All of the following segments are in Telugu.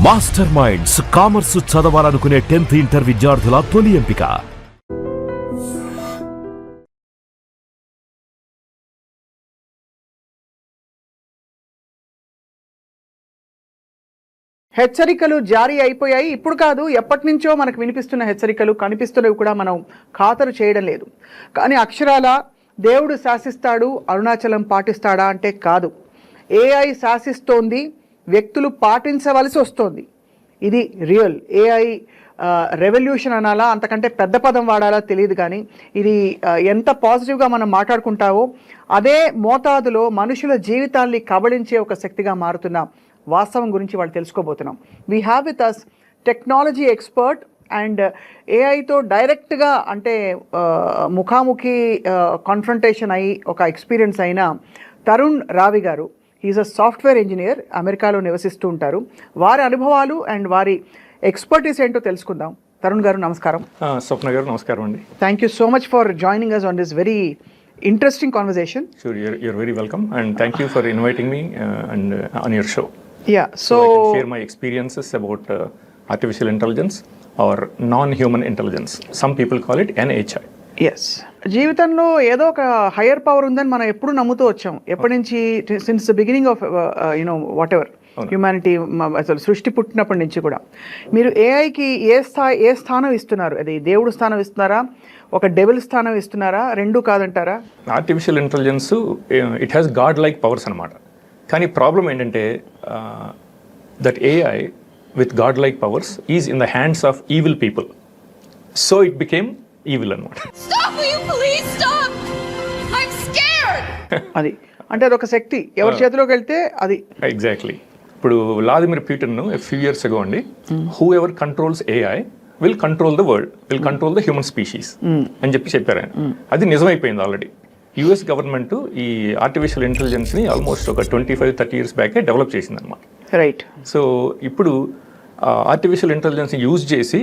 మాస్టర్ మైండ్స్ కామర్స్ చదవాలనుకునే 10th ఇంటర్ విద్యార్థుల తొలి ఎంపిక. హెచ్చరికలు జారీ అయిపోయాయి. ఇప్పుడు కాదు, ఎప్పటి నుంచో మనకు వినిపిస్తున్న హెచ్చరికలు, కనిపిస్తున్నవి కూడా మనం ఖాతరు చేయడం లేదు. కానీ అక్షరాల దేవుడు శాసిస్తాడు, అరుణాచలం పాటిస్తాడా అంటే కాదు. ఏఐ శాసిస్తోంది, వ్యక్తులు పాటించవలసి వస్తోంది. ఇది రియల్ ఏఐ రెవల్యూషన్ అనాలా, అంతకంటే పెద్ద పదం వాడాలా తెలియదు. కానీ ఇది ఎంత పాజిటివ్గా మనం మాట్లాడుకుంటావో అదే మోతాదులో మనుషుల జీవితాల్ని కబళించే ఒక శక్తిగా మారుతున్న వాస్తవం గురించి వాళ్ళు తెలుసుకోబోతున్నాం. We have with us technology expert and ఏఐతో డైరెక్ట్గా అంటే ముఖాముఖి కాన్ఫ్రంటేషన్ అయ్యి ఒక ఎక్స్పీరియన్స్ అయిన తరుణ్ రావి గారు. ఈజ్ అ సాఫ్ట్వేర్ ఇంజనీర్, అమెరికాలో నివసిస్తూ ఉంటారు. వారి అనుభవాలు అండ్ వారి ఎక్స్పర్టీస్ ఏంటో తెలుసుకుందాం. తరుణ్ గారు నమస్కారం. స్వప్న గారు నమస్కారం అండి. Thank you so much for joining us on this very interesting conversation. Sure, you're very welcome, and thank you for inviting me and on your show. Yeah, so I can share my experiences about artificial intelligence or non-human intelligence. Some people call it NHI. Yes, జీవితంలో ఏదో ఒక హయ్యర్ పవర్ ఉందని మనం ఎప్పుడు నమ్ముతూ వచ్చాం. ఎప్పటి నుంచి, since the beginning of what ever humanity, అసలు సృష్టి పుట్టినప్పటి నుంచి కూడా. మీరు ఏఐకి ఏ స్థానం ఇస్తున్నారు? అది దేవుడు స్థానం ఇస్తున్నారా, ఒక డెవిల్ స్థానం ఇస్తున్నారా, రెండూ కాదంటారా? Artificial intelligence it has God like powers అనమాట. కానీ ప్రాబ్లం ఏంటంటే that AI with God like powers is in the hands of evil people. So it became evil అనమాట. అది అంటే అదొక శక్తి ఎవరి చేతిలోకి వెళ్తే అది. ఎగ్జాక్ట్లీ. ఇప్పుడు Vladimir Putin few years ago అండి, who ever controls AI will control the world, will control the human species అని చెప్పారు ఆయన. అది నిజమైపోయింది ఆల్రెడీ. యుఎస్ గవర్నమెంట్ ఈ ఆర్టిఫిషియల్ ఇంటెలిజెన్స్ని ఆల్మోస్ట్ ఒక 25-30 years బ్యాకే డెవలప్ చేసింది అనమాట. రైట్. సో ఇప్పుడు ఆర్టిఫిషియల్ ఇంటెలిజెన్స్ని యూజ్ చేసి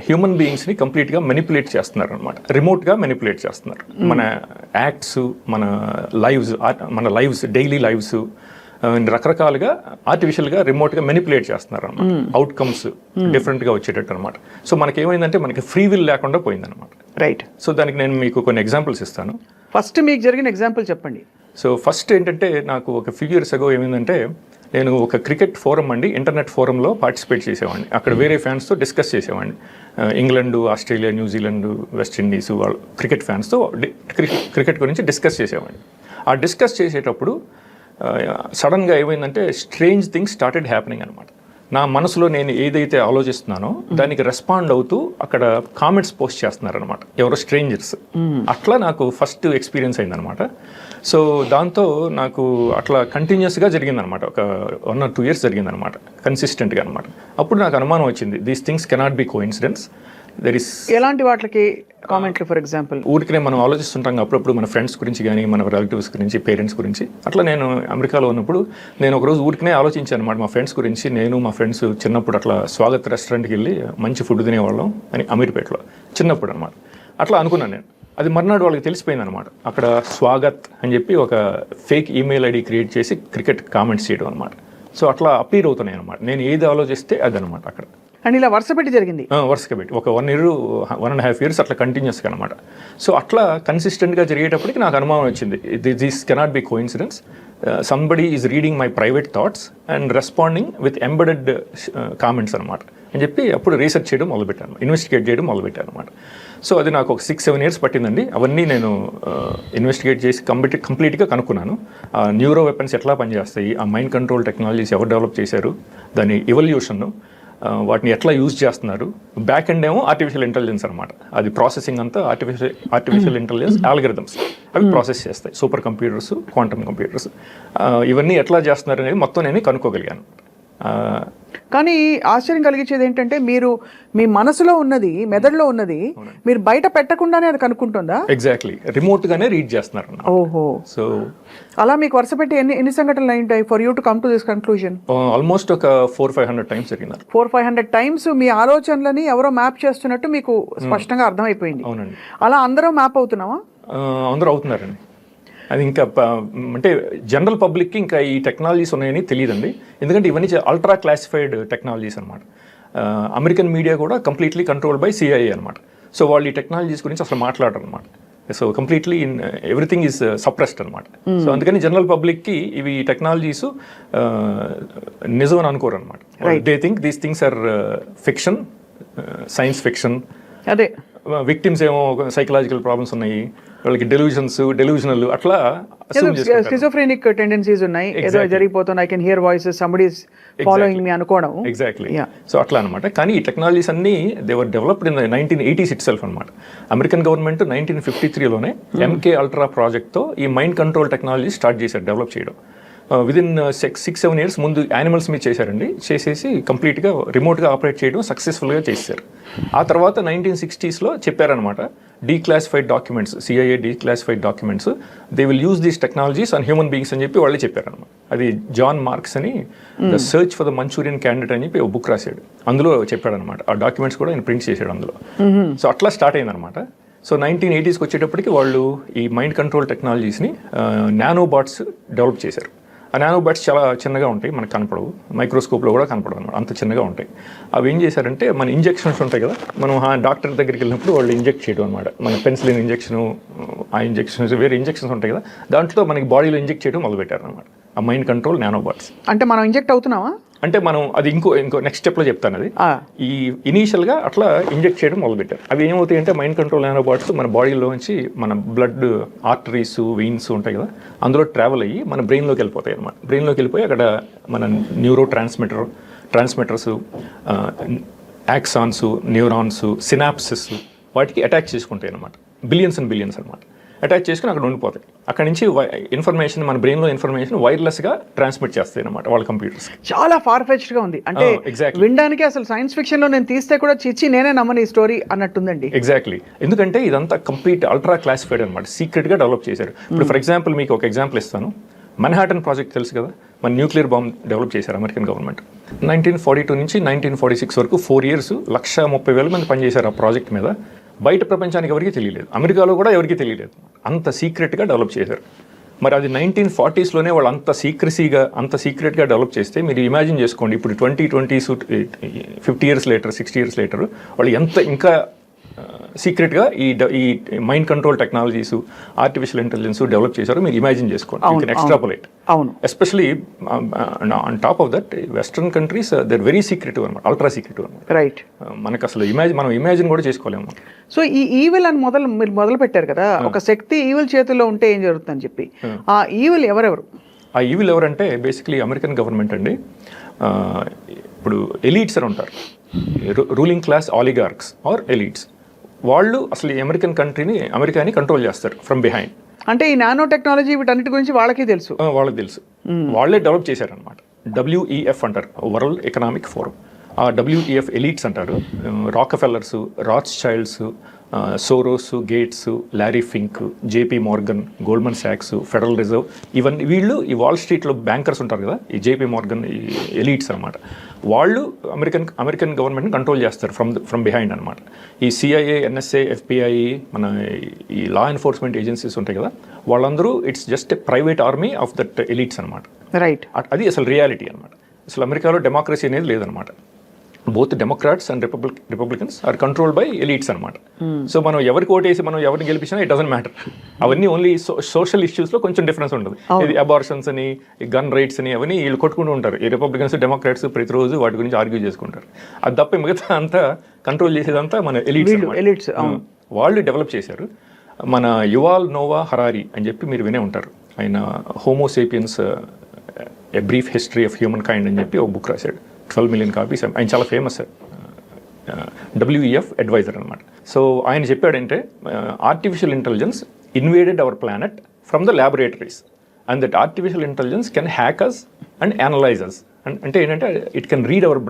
హ్యూమన్ బీయింగ్స్ని కంప్లీట్గా మెనిపులేట్ చేస్తున్నారు అనమాట. రిమోట్గా మెనిపులేట్ చేస్తున్నారు. మన యాక్ట్స్, మన లైవ్స్, డైలీ లైవ్స్ రకరకాలుగా ఆర్టిఫిషియల్గా రిమోట్గా మెనిపులేట్ చేస్తున్నారు అనమాట. అవుట్కమ్స్ డిఫరెంట్గా వచ్చేటట్టు అనమాట. సో మనకి ఏమైందంటే మనకి ఫ్రీ విల్ లేకుండా పోయిందనమాట. రైట్. సో దానికి నేను మీకు కొన్ని ఎగ్జాంపుల్స్ ఇస్తాను. ఫస్ట్ మీకు జరిగిన ఎగ్జాంపుల్ చెప్పండి. సో ఫస్ట్ ఏంటంటే నాకు ఒక ఫ్యూ ఇయర్స్ అగో ఏమైందంటే, నేను ఒక క్రికెట్ ఫోరం అండి, ఇంటర్నెట్ ఫోరంలో పార్టిసిపేట్ చేసేవాడిని. అక్కడ వేరే ఫ్యాన్స్తో డిస్కస్ చేసేవాడిని. ఇంగ్లాండ్, ఆస్ట్రేలియా, న్యూజిలాండ్, వెస్టిండీస్ వాళ్ళు క్రికెట్ ఫ్యాన్స్తో క్రికెట్ గురించి డిస్కస్ చేసేవాడిని. ఆ డిస్కస్ చేసేటప్పుడు సడన్గా ఏమైందంటే స్ట్రేంజ్ థింగ్స్ స్టార్టెడ్ హ్యాపెనింగ్ అనమాట. నా మనసులో నేను ఏదైతే ఆలోచిస్తున్నానో దానికి రెస్పాండ్ అవుతూ అక్కడ కామెంట్స్ పోస్ట్ చేస్తున్నారనమాట ఎవరో స్ట్రేంజర్స్. అట్లా నాకు ఫస్ట్ ఎక్స్పీరియన్స్ అయిందనమాట. సో దాంతో నాకు అట్లా కంటిన్యూస్గా జరిగిందనమాట. ఒక 1 or 2 years జరిగిందనమాట, కన్సిస్టెంట్గా అనమాట. అప్పుడు నాకు అనుమానం వచ్చింది, these things cannot be coincidence. ఎలాంటి వాటికి కామెంట్లు? ఫర్ ఎగ్జాంపుల్ ఊరికనే మనం ఆలోచిస్తుంటాం అప్పుడప్పుడు మన ఫ్రెండ్స్ గురించి కానీ, మన రిలేటివ్స్ గురించి, పేరెంట్స్ గురించి. అట్లా నేను అమెరికాలో ఉన్నప్పుడు నేను ఒకరోజు ఊరికనే ఆలోచించాను అనమాట మా ఫ్రెండ్స్ గురించి. నేను మా ఫ్రెండ్స్ చిన్నప్పుడు అట్లా స్వాగత్ రెస్టారెంట్కి వెళ్ళి మంచి ఫుడ్ తినేవాళ్ళం అని అమీర్పేటలో చిన్నప్పుడు అనమాట. అట్లా అనుకున్నాను నేను. అది మర్నాడు వాళ్ళకి తెలిసిపోయింది అనమాట. అక్కడ స్వాగత్ అని చెప్పి ఒక ఫేక్ ఈమెయిల్ ఐడి క్రియేట్ చేసి క్రికెట్ కామెంట్స్ చేయడం అనమాట. సో అట్లా అపీర్ అవుతున్నాయి అనమాట. నేను ఏది ఆలోచిస్తే అదనమాట అక్కడ. అండ్ ఇలా వరుస పెట్టి జరిగింది. వరుసగా పెట్టి ఒక 1.5 years అట్లా కంటిన్యూస్గా అనమాట. సో అట్లా కన్సిస్టెంట్గా జరిగేటప్పటికి నాకు అనుమానం వచ్చింది, this cannot be coincidence. Somebody is reading my private thoughts and responding with embedded comments అనమాట అని చెప్పి అప్పుడు రీసెర్చ్ చేయడం మొదలుపెట్టాను, ఇన్వెస్టిగేట్ చేయడం మొదలుపెట్టాను అనమాట. సో అది నాకు ఒక 6-7 years పట్టిందండి. అవన్నీ నేను ఇన్వెస్టిగేట్ చేసి కంప్లీట్గా కనుక్కున్నాను. న్యూరో వెపన్స్ ఎట్లా పనిచేస్తాయి, ఆ మైండ్ కంట్రోల్ టెక్నాలజీస్ ఎవరు డెవలప్ చేశారు, దాని ఎవల్యూషన్, వాటిని ఎట్లా యూజ్ చేస్తున్నారు. బ్యాక్ ఎండ్ ఏమో ఆర్టిఫిషియల్ ఇంటెలిజెన్స్ అనమాట. అది ప్రాసెసింగ్ అంతా ఆర్టిఫిషియల్ ఇంటెలిజెన్స్ ఆల్గరిథమ్స్ అవి ప్రాసెస్ చేస్తాయి. సూపర్ కంప్యూటర్స్, క్వాంటమ్ కంప్యూటర్స్, ఇవన్నీ ఎట్లా చేస్తున్నారు అనేది మొత్తం నేను కనుక్కోగలిగాను. కానీ ఆశ్చర్యం కలిగించేది ఏంటంటే, మీరు మీ మనసులో ఉన్నది, మెదడులో ఉన్నది మీరు బయట పెట్టకుండానే అది కనుక్కుంటుందా? ఎగ్జాక్ట్లీ. రిమోట్గానే రీడ్ చేస్తున్నారు. ఓహో. సో అలా మీకు వరుస పెట్టి ఎన్ని సంఘటనలు అయింటాయి for you to come to this conclusion? Almost ఒక 400-500 times జరిగింది. 400-500 times మీ ఆలోచనలని ఎవరో మ్యాప్ చేస్తున్నట్టు మీకు స్పష్టంగా అర్థమైపోయింది. అవునండి. అలా అందరూ మ్యాప్ అవుతున్నావా? అందరూ అవుతున్నారండి. అది ఇంకా అంటే జనరల్ పబ్లిక్కి ఇంకా ఈ టెక్నాలజీస్ ఉన్నాయని తెలియదండి, ఎందుకంటే ఇవన్నీ అల్ట్రా క్లాసిఫైడ్ టెక్నాలజీస్ అనమాట. అమెరికన్ మీడియా కూడా కంప్లీట్లీ కంట్రోల్డ్ బై సిఐఏ అనమాట. సో వాళ్ళు ఈ టెక్నాలజీస్ గురించి అసలు మాట్లాడరు అనమాట. So completely everything is suppressed అనమాట. సో అందుకని జనరల్ పబ్లిక్కి ఇవి టెక్నాలజీస్ నిజం అని అనుకోరు అనమాట. They think these things are fiction, science fiction. అదే విక్టిమ్స్ ఏమో సైకలాజికల్ ప్రాబ్లమ్స్ ఉన్నాయి, వాళ్ళకి డెల్యూజనల్ అట్లా స్కిజోఫ్రెనిక్ టెండెన్సీస్ ఉన్నాయి, ఏదో జరిగిపోతుంది, I can hear voices, somebody is following మీ అనుకోవడం. ఎగ్జాక్ట్లీ. సో అట్లా అనమాట. కానీ ఈ టెక్నాలజీస్ అన్ని they were developed in 1980s it self అనమాట. అమెరికన్ గవర్నమెంట్ 1953లోనే MK అల్ట్రా ప్రాజెక్ట్తో ఈ మైండ్ కంట్రోల్ టెక్నాలజీ స్టార్ట్ చేశారు డెవలప్ చేయడం. విదిన్ 6-7 years ముందు యానిమల్స్ మీద చేశారండి, చేసేసి కంప్లీట్గా రిమోట్గా ఆపరేట్ చేయడం సక్సెస్ఫుల్గా చేశారు. ఆ తర్వాత 1960sలో చెప్పారనమాట, declassified documents, CIA declassified documents, they will use these technologies on human beings అని చెప్పి వాళ్ళే చెప్పారనమాట. అది జాన్ మార్క్స్ అని the search for the Manchurian candidate అని చెప్పి ఒక బుక్ రాశాడు, అందులో చెప్పాడనమాట. ఆ డాక్యుమెంట్స్ కూడా ఆయన ప్రింట్ చేశాడు అందులో. సో అట్లా స్టార్ట్ అయిందనమాట. సో 1980sకి వచ్చేటప్పటికి వాళ్ళు ఈ మైండ్ కంట్రోల్ టెక్నాలజీస్ని నానోబాట్స్ డెవలప్ చేశారు. ఆ నానోబాట్స్ చాలా చిన్నగా ఉంటాయి, మనకు కనపడవు, మైక్రోస్కోప్లో కూడా కనపడవు అనమాట, అంత చిన్నగా ఉంటాయి. అవి ఏం చేశారంటే మన ఇంజెక్షన్స్ ఉంటాయి కదా, మనం ఆ డాక్టర్ దగ్గరికి వెళ్ళినప్పుడు వాళ్ళు ఇంజెక్ట్ చేయడం అనమాట. మన పెన్సిలిన్ ఇంజెక్షను, ఆ ఇంజెక్షన్స్, వేరే ఇంజెక్షన్స్ ఉంటాయి కదా, దాంట్లో మనకి బాడీలో ఇంజెక్ట్ చేయడం మొదలుపెట్టారు అనమాట ఆ మైండ్ కంట్రోల్ నానోబాట్స్. అంటే మనం ఇంజెక్ట్ అవుతున్నామా? అంటే మనం అది ఇంకో నెక్స్ట్ స్టెప్లో చెప్తాను. అది ఈ ఇనీషియల్గా అట్లా ఇంజెక్ట్ చేయడం మొదలుపెట్టారు. అవి ఏమవుతాయి అంటే మైండ్ కంట్రోల్ నానోబాట్స్ మన బాడీలోంచి మన బ్లడ్ ఆర్టరీస్, వెయిన్స్ ఉంటాయి కదా, అందులో ట్రావెల్ అయ్యి మన బ్రెయిన్లోకి వెళ్ళిపోతాయి అనమాట. బ్రెయిన్లోకి వెళ్ళిపోయి అక్కడ మన neuro transmitters, axons, neurons, synopsis వాటికి అటాచ్ చేసుకుంటాయి అనమాట. బిలియన్స్ అండ్ బిలియన్స్ అనమాట. అటాచ్ చేసుకుని అక్కడ ఉండిపోతాయి. అక్కడ నుంచి ఇన్ఫర్మేషన్, మన బ్రెయిన్లో ఇన్ఫర్మేషన్ వైర్లెస్గా ట్రాన్స్మిట్ చేస్తాయి అనమాట వాళ్ళ కంప్యూటర్స్. చాలా ఫార్ ఫెచ్డ్ గా ఉంది. అంటే వినడానికి అసలు సైన్స్ ఫిక్షన్ లో నేను తీస్తే కూడా చిచ్చి నేనే నమ్మని ఈ స్టోరీ అన్నట్టుందండి. ఎగ్జాక్ట్లీ. ఎందుకంటే ఇదంతా కంప్లీట్ అల్ట్రా క్లాసిఫైడ్ అనమాట, సీక్రెట్గా డెవలప్ చేశారు. ఇప్పుడు ఫర్ ఎగ్జాంపుల్ మీకు ఒక ఎగ్జాంపుల్ ఇస్తాను. మన్హాటన్ ప్రాజెక్ట్ తెలుసు కదా, మన న్యూక్లియర్ బాంబ్ డెవలప్ చేశారు అమెరికన్ గవర్నమెంట్. 1942 నుంచి 1946 వరకు 4 years 130,000 మంది పనిచేశారు ఆ ప్రాజెక్ట్ మీద. బయట ప్రపంచానికి ఎవరికి తెలియలేదు, అమెరికాలో కూడా ఎవరికి తెలియలేదు, అంత సీక్రెట్గా డెవలప్ చేశారు. మరి అది 1940sలోనే వాళ్ళు అంత సీక్రెట్గా డెవలప్ చేస్తే మీరు ఇమాజిన్ చేసుకోండి, ఇప్పుడు 2020s 50 years later, 60 years later వాళ్ళు ఎంత ఇంకా సీక్రెట్గా ఈ mind control technologies, artificial intelligence develop చేశారు. మీరు ఇమాజిన్ చేసుకోండి, యూ కెన్ ఎక్స్ట్రాపులేట్. అవును. Especially on top of that western countries they are very secretive అనమాట, అల్ట్రా సీక్రెటివ్ అనమాట. రైట్. మనకు అసలు మనం ఇమాజిన్ కూడా చేసుకోలేము. సో ఈ ఈవిల్ అని మీరు మొదలు పెట్టారు కదా, ఒక శక్తి ఈవిల్ చేతుల్లో ఉంటే ఏం జరుగుతుందని చెప్పి, ఆ ఈవిల్ ఎవరెవరు? ఆ ఈవిల్ ఎవరంటే బేసిక్లీ అమెరికన్ గవర్నమెంట్ అండి. ఇప్పుడు ఎలీట్స్ అని ఉంటారు, రూలింగ్ క్లాస్ ఆలిగార్క్స్ ఆర్ ఎలీట్స్. వాళ్ళు అసలు అమెరికాని కంట్రోల్ చేస్తారు ఫ్రమ్ బిహైండ్. అంటే ఈ నానో టెక్నాలజీ వీటన్నిటి గురించి వాళ్ళకి తెలుసు. వాళ్ళే డెవలప్ చేశారనమాట. WEF అంటారు, వరల్డ్ ఎకనామిక్ ఫోరం. ఆ WEF ఎలీట్స్ అంటారు. Rockefellers, Rothschilds, Soros, Gates, Larry Fink, JP Morgan, Goldman సాక్స్, ఫెడరల్ రిజర్వ్, ఇవన్నీ వీళ్ళు ఈ వాల్ స్ట్రీట్లో బ్యాంకర్స్ ఉంటారు కదా, ఈ JP మోర్గన్ ఈ ఎలీట్స్ అనమాట. వాళ్ళు అమెరికన్ గవర్నమెంట్ని కంట్రోల్ చేస్తారు ఫ్రమ్ బిహైండ్ అనమాట. ఈ CIA, NSA, FBI, మన ఈ లా ఎన్ఫోర్స్మెంట్ ఏజెన్సీస్ ఉంటాయి కదా, వాళ్ళందరూ it's just a private army of that elites అనమాట. రైట్. అది అసలు రియాలిటీ అనమాట. అసలు అమెరికాలో డెమోక్రసీ అనేది లేదనమాట. Both democrats and republicans are controlled by elites అనమాట. సో మనం ఎవరికి ఓటేసి మనం ఎవరిని గెలిపించినా ఇట్ డజంట్ మ్యాటర్. అవన్నీ ఓన్లీ సోషల్ ఇష్యూస్లో కొంచెం డిఫరెన్స్ ఉంటుంది. ఇది అబార్షన్స్ అని, గన్ రైట్స్ అని, అవన్నీ వీళ్ళు కొట్టుకుంటూ ఉంటారు. ఈ రిపబ్లికన్స్, డెమోక్రాట్స్ ప్రతిరోజు వాటి గురించి ఆర్గ్యూ చేసుకుంటారు. అది తప్ప మిగతా అంతా కంట్రోల్ చేసేదంతా మన ఎలీట్స్. వాళ్ళు డెవలప్ చేశారు. మన యువాల్ నోవా హరారీ అని చెప్పి మీరు వినే ఉంటారు. ఆయన Homo sapiens a brief history of human kind అని చెప్పి ఒక బుక్ రాశాడు, 12 million copies. ఆయన చాలా ఫేమస్ WEF అడ్వైజర్ అనమాట. సో ఆయన చెప్పాడంటే artificial intelligence invaded our planet from the laboratories and that artificial intelligence can hack us and analyse us. అంటే ఏంటంటే it can read our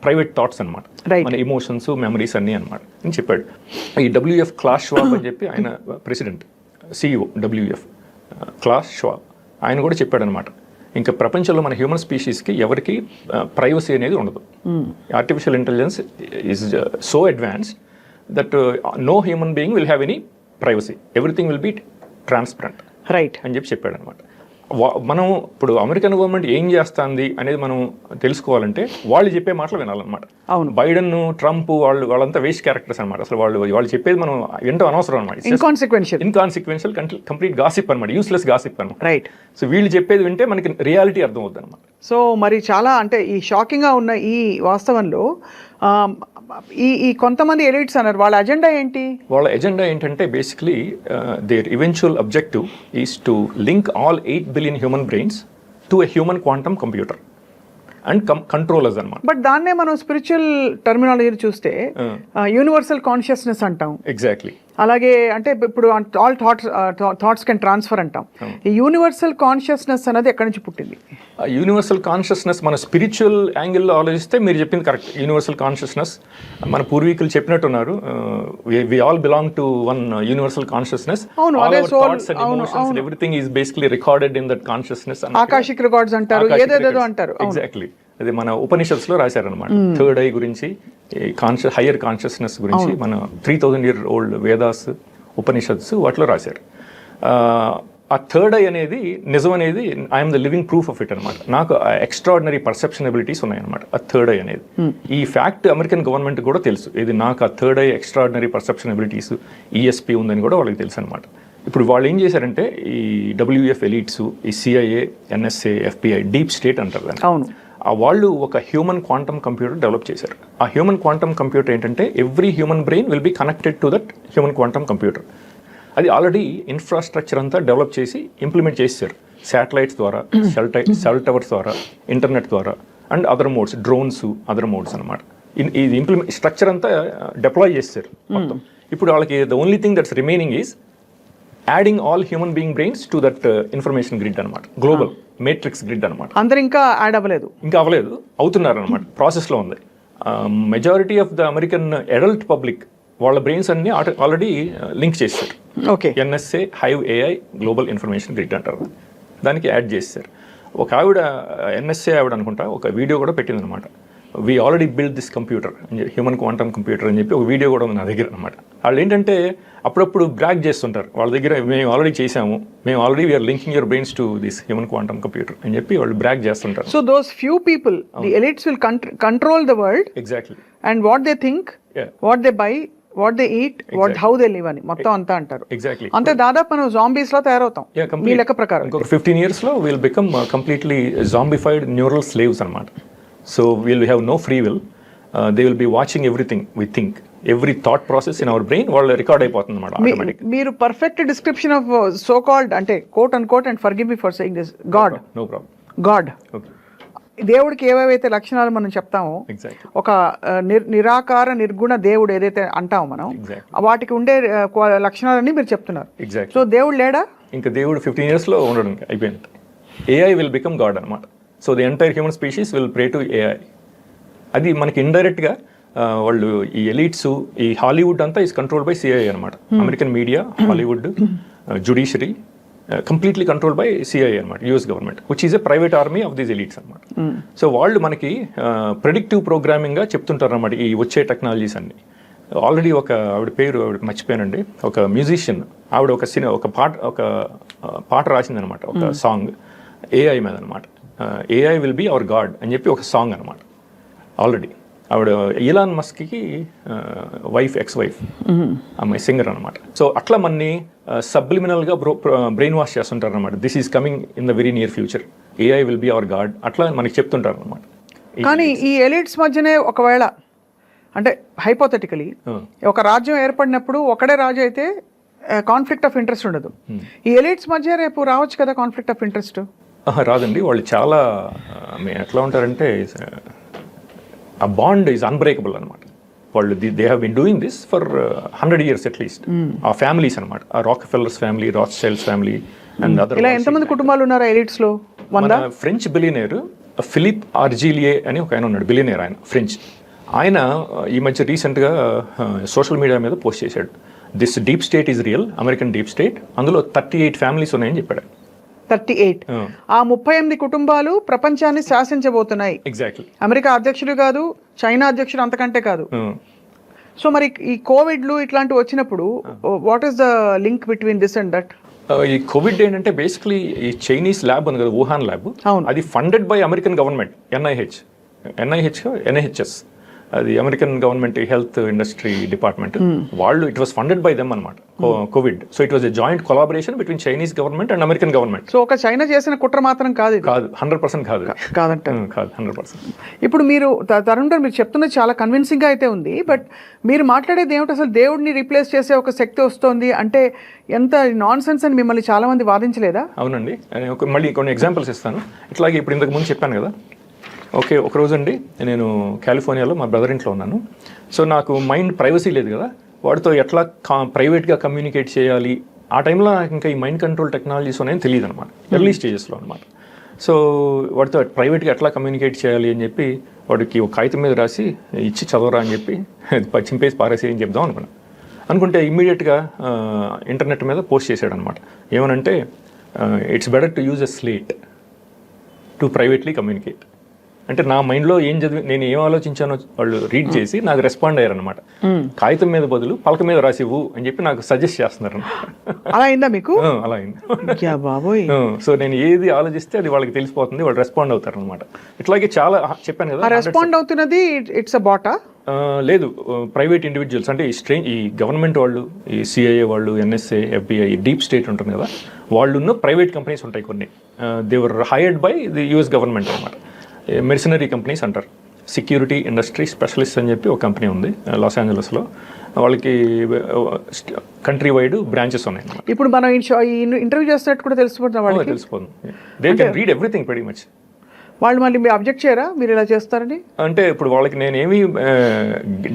private thoughts అనమాట, మన ఎమోషన్స్, మెమరీస్ అన్నీ అనమాట అని చెప్పాడు. ఈ WEF క్లాస్ షవాబ్ అని చెప్పి ఆయన ప్రెసిడెంట్, CEO WEF క్లాస్ షవాబ్, ఆయన కూడా చెప్పాడు అనమాట, ఇంకా ప్రపంచంలో మన హ్యూమన్ స్పీషీస్కి ఎవరికి ప్రైవసీ అనేది ఉండదు. Artificial intelligence is so advanced that no human being will have any privacy, everything will be transparent. Right అని చెప్పాడు అనమాట. మనం ఇప్పుడు అమెరికన్ గవర్నమెంట్ ఏం చేస్తుంది అనేది మనం తెలుసుకోవాలంటే వాళ్ళు చెప్పే మాటలు వినాలన్నమాట. అవును. బైడెన్, ట్రంప్ వాళ్ళంతా వేస్ట్ క్యారెక్టర్స్ అనమాట. అసలు వాళ్ళు చెప్పేది మనం వింటూ అనవసరం అనమాట. ఇన్కాన్సిక్వెన్షియల్ కంప్లీట్ గాసిప్ అనమాట, యూస్లెస్ గాసిప్ అనమాట. రైట్. సో వీళ్ళు చెప్పేది వింటే మనకి రియాలిటీ అర్థం అవుతుంది అనమాట. సో మరి చాలా అంటే ఈ షాకింగ్గా ఉన్న ఈ వాస్తవంలో ఈ కొంతమంది ఎలిట్స్ అన్నారు, వాళ్ళ ఎజెండా ఏంటి? వాళ్ళ ఎజెండా ఏంటంటే basically their eventual objective is to link all 8 billion human brains to a human quantum computer and controllers అనమాట. బట్ దాన్నే మనం స్పిరిచువల్ టర్మినాలజీ చూస్తే యూనివర్సల్ కాన్షియస్నెస్ అంటాం. ఎగ్జాక్ట్లీ. అలాగే అంటే ఇప్పుడు ఆల్ థాట్స్ కెన్ ట్రాన్స్ఫర్ అంటాం. ఈ యూనివర్సల్ కాన్షియస్నెస్ అనేది ఎక్కడి నుంచి పుట్టింది? యూనివర్సల్ కాన్షియస్నెస్ మన స్పిరిచువల్ యాంగిల్లో ఆలోచిస్తే మీరు చెప్పింది కరెక్ట్. యూనివర్సల్ కాన్షియస్నెస్ మన పూర్వీకులు చెప్పినట్టున్నారు, we all belong to one universal consciousness. Everything is basically recorded in that consciousness. Akashic records అంటారు, ఏదేదో అంటారు. ఎగ్జాక్ట్లీ. అది మన ఉపనిషత్స్లో రాశారనమాట. థర్డ్ ఐ గురించి, హయ్యర్ కాన్షియస్నెస్ గురించి మన 3000 year old వేదాస్, ఉపనిషత్స్ వాటిలో రాశారు. ఆ థర్డ్ ఐ అనేది నిజం అనేది I'm the living proof of it అనమాట. నాకు ఎక్స్ట్రాడినరీ పర్సెప్షన్ ఎబిలిటీస్ ఉన్నాయన్నమాట. ఆ థర్డ్ ఐ అనేది ఈ ఫ్యాక్ట్ అమెరికన్ గవర్నమెంట్ కూడా తెలుసు. ఇది నాకు ఆ third I extraordinary perception abilities ESP ఉందని కూడా వాళ్ళకి తెలుసు అనమాట. ఇప్పుడు వాళ్ళు ఏం చేశారంటే ఈ WEF ఎలీట్స్, ఈ CIA, NSA, FBI, deep state అంటారు దాన్ని. అవును. వాళ్ళు ఒక హ్యూమన్ క్వాంటమ్ కంప్యూటర్ డెవలప్ చేశారు. ఆ హ్యూమన్ క్వాంటమ్ కంప్యూటర్ ఏంటంటే every human brain will be connected to that human quantum computer. అది ఆల్రెడీ ఇన్ఫ్రాస్ట్రక్చర్ అంతా డెవలప్ చేసి ఇంప్లిమెంట్ చేశారు. శాటిలైట్స్ ద్వారా, సెల్ టవర్స్ ద్వారా, ఇంటర్నెట్ ద్వారా and other modes, drones, other modes అనమాట. ఇది స్ట్రక్చర్ అంతా డిప్లాయ్ చేశారు మొత్తం. ఇప్పుడు వాళ్ళకి the only thing that's remaining is adding all human being brains to that information grid అనమాట, గ్లోబల్ మేట్రిక్స్ గ్రిడ్ అనమాట. అందరూ ఇంకా యాడ్ అవ్వలేదు, అవుతున్నారు అనమాట, ప్రాసెస్లో ఉంది. Majority of the American adult public వాళ్ళ బ్రెయిన్స్ అన్ని ఆల్రెడీ లింక్ చేస్తారు. Okay. NSA hive AI global information grid అంటారు, దానికి యాడ్ చేస్తారు. ఒక ఆవిడ NSA ఆవిడ అనుకుంటా ఒక వీడియో కూడా పెట్టిందనమాట. We already build this computer, human quantum computer అని చెప్పి ఒక వీడియో కూడా ఉంది నా దగ్గర అనమాట. వాళ్ళు ఏంటంటే అప్పుడప్పుడు బ్రాగ్ చేస్తుంటారు వాళ్ళ దగ్గర, మేము ఆల్రెడీ చేసాము, మేము already we are linking your brains to this human quantum computer అని చెప్పి వాళ్ళు బ్రాగ్ చేస్తుంటారు. So those few people, the elites will control the world. Exactly. And what they think, what they buy, what they eat, what how they live అని మొత్తం అంతా అంటారు. ఎగ్జాక్ట్లీ. అంతే, దాదాపు మనం జాంబీస్ లో తయారవుతాం మీ లెక్క ప్రకారం. ఇంకొక 15 years లో will become completely zombified neural slaves అనమాట. So will have no free will. They will be watching everything we think, every thought process in our brain వాళ్ళు రికార్డ్ అయిపోతుంది అనమాట ఆటోమేటిక్. మీరు perfect description of so called అంటే quote and quote and forgive me for saying this god. No problem. God, దేవుడికి ఏవేవైతే లక్షణాలు మనం చెప్తామో, ఒక నిరాకార నిర్గుణ దేవుడు ఏదైతే అంటామో మనం, వాటికి ఉండే లక్షణాలన్నీ మీరు చెప్తున్నారు. సో దేవుడు లేడా? ఇంకా దేవుడు 15 years లో ఉండడం అయిపోయింది. AI విల్ బికమ్ గాడ్ అనమాట. So the entire human species will pray to AI. అది మనకి ఇండైరెక్ట్గా వాళ్ళు ఈ ఎలీట్స్, ఈ హాలీవుడ్ అంతా ఈస్ కంట్రోల్డ్ బై CIA అనమాట. American media, Hollywood, judiciary completely controlled by CIA అనమాట, US government, which is a private army of these elites అనమాట. సో వాళ్ళు మనకి ప్రెడిక్టివ్ ప్రోగ్రామింగ్గా చెప్తుంటారు అనమాట ఈ వచ్చే టెక్నాలజీస్ అన్ని. ఆల్రెడీ ఒక ఆవిడ పేరు మర్చిపోయానండి, ఒక మ్యూజిషియన్ ఆవిడ ఒక పాట రాసిందనమాట, ఒక సాంగ్ AI మీద అనమాట. AI will be our God అని చెప్పి ఒక సాంగ్ అనమాట. ఆల్రెడీ ఆవిడ ఈలాన్ మస్క్కి వైఫ్, ఎక్స్ వైఫ్, ఆమె సింగర్ అనమాట. సో అట్లా మనని సబ్లిమినల్గా బ్రెయిన్ వాష్ చేస్తుంటారు అనమాట. This is coming in the very near future, AI will be our God, అట్లా మనకి చెప్తుంటారు అనమాట. కానీ ఈ ఎలిట్స్ మధ్యనే ఒకవేళ అంటే హైపోథెటికలీ ఒక రాజ్యం ఏర్పడినప్పుడు ఒకడే రాజు అయితే కాన్ఫ్లిక్ట్ ఆఫ్ ఇంట్రెస్ట్ ఉండదు. ఈ ఎలిట్స్ మధ్య రేపు రావచ్చు కదా కాన్ఫ్లిక్ట్ ఆఫ్ ఇంట్రెస్ట్? రాదండి. వాళ్ళు చాలా ఎట్లా ఉంటారంటే ఆ బాండ్ ఈజ్ అన్బ్రేకబుల్ అనమాట. వాళ్ళు they have been doing this for 100 years at least. ఆ ఫ్యామిలీస్ అనమాట, ఆ Rockefellers family, Rothschilds family and other. ఇలా ఎంతమంది కుటుంబాలు ఉన్నారు ఎలిట్స్ లో? మన ఫ్రెంచ్ బిలియనేర్ ఫిలిప్ ఆర్జిలియే అని ఒక ఆయన ఉన్నాడు, బిలియనేర్, ఆయన ఫ్రెంచ్. ఆయన ఈ మధ్య రీసెంట్గా సోషల్ మీడియా మీద పోస్ట్ చేశాడు, this deep state is real, American deep state, అందులో 38 ఫ్యామిలీస్ ఉన్నాయని చెప్పాడు. 38. ఆ 38 కుటుంబాలు ప్రపంచాన్ని శాసించబోతున్నాయి. ఎగ్జాక్ట్లీ. అమెరికా అధ్యక్షుడు కాదు, చైనా అధ్యక్షుడు అంతకంటే కాదు. సో మరి ఈ కోవిడ్లు ఇట్లాంటివి వచ్చినప్పుడు what is the link between this and that? ఈ కోవిడ్ ఏంటంటే బేసిక్లీ ఈ చైనీస్ ల్యాబ్ ఉంది కదా, వుహాన్ ల్యాబ్, అవును. అది funded by American government, NIH అది American government health industry department వాళ్ళు, it was funded by them అనమాట covid. So it was a joint collaboration between Chinese government and American government. So ఒక చైనా చేసిన కుట్ర మాత్రం కాదు ఇది. కాదు, 100% కాదు, కాదంటారు. కాదు 100%. ఇప్పుడు మీరు తరుణ్ గారు మీరు చెప్తున్నది చాలా కన్విన్సింగ్గా అయితే ఉంది, బట్ మీరు మాట్లాడేది ఏమిటి, అసలు దేవుడిని రీప్లేస్ చేసే ఒక శక్తి వస్తుంది అంటే ఎంత నాన్ సెన్స్ అని మిమ్మల్ని చాలా మంది వాదించలేదా? అవునండి, మళ్ళీ కొన్ని ఎగ్జాంపుల్స్ ఇస్తాను. ఇట్లాగే ఇప్పుడు ఇంతకు ముందు చెప్పాను కదా, ఓకే ఒకరోజు అండి నేను కాలిఫోర్నియాలో మా బ్రదర్ ఇంట్లో ఉన్నాను. సో నాకు మైండ్ ప్రైవసీ లేదు కదా, వాడితో ఎట్లా ప్రైవేట్గా కమ్యూనికేట్ చేయాలి, ఆ టైంలో నాకు ఇంకా ఈ మైండ్ కంట్రోల్ టెక్నాలజీస్ ఉన్నాయని తెలియదు అనమాట, ఎర్లీ స్టేజెస్లో అనమాట. సో వాడితో ప్రైవేట్గా ఎట్లా కమ్యూనికేట్ చేయాలి అని చెప్పి వాడికి ఒక కాగితం మీద రాసి ఇచ్చి చదవరా అని చెప్పి చింపేసి పారేసి అని చెప్దాం అనుకుంటే ఇమ్మీడియట్గా ఇంటర్నెట్ మీద పోస్ట్ చేశాడు అనమాట. ఏమనంటే it's better to use a slate to privately communicate. అంటే నా మైండ్లో ఏం చదివి నేను ఏం ఆలోచించానో వాళ్ళు రీడ్ చేసి నాకు రెస్పాండ్ అయ్యారనమాట. కాగితం మీద బదులు పలక మీద రాసివ్వు అని చెప్పి నాకు సజెస్ట్ చేస్తున్నారు. అలా అయిందా మీకు? అలా అయింది బాబోయ్. సో నేను ఏది ఆలోచిస్తే అది వాళ్ళకి తెలిసిపోతుంది, వాళ్ళు రెస్పాండ్ అవుతారు అనమాట. ఇట్లాగే చాలా చెప్పాను కదా. రెస్పాండ్ అవుతున్నది ఇట్స్ అ బాటా? లేదు, ప్రైవేట్ ఇండివిజువల్స్ అంటే ఈ గవర్నమెంట్ వాళ్ళు, ఈ సిఐఏ వాళ్ళు, ఎన్ఎస్ఏ, FBI, డీప్ స్టేట్ ఉంటుంది కదా, వాళ్ళున్న ప్రైవేట్ కంపెనీస్ ఉంటాయి కొన్ని. They were hired by the US government అనమాట. మెర్సనరీ కంపెనీస్ అంటారు. సెక్యూరిటీ ఇండస్ట్రీ స్పెషలిస్ట్ అని చెప్పి ఒక కంపెనీ ఉంది లాస్ ఏంజలస్లో. వాళ్ళకి కంట్రీ వైడ్ బ్రాంచెస్ ఉన్నాయి. ఇప్పుడు మనం ఈ ఇంటర్వ్యూ చేస్తున్నట్టు కూడా తెలిసిపోతుంది వాళ్ళకి. తెలిసిపోతుంది. They can read everything very much. వాళ్ళు మళ్ళీ మీరు అబ్జెక్ట్ చేయరా మీరు ఇలా చేస్తారని? అంటే ఇప్పుడు వాళ్ళకి నేనేమి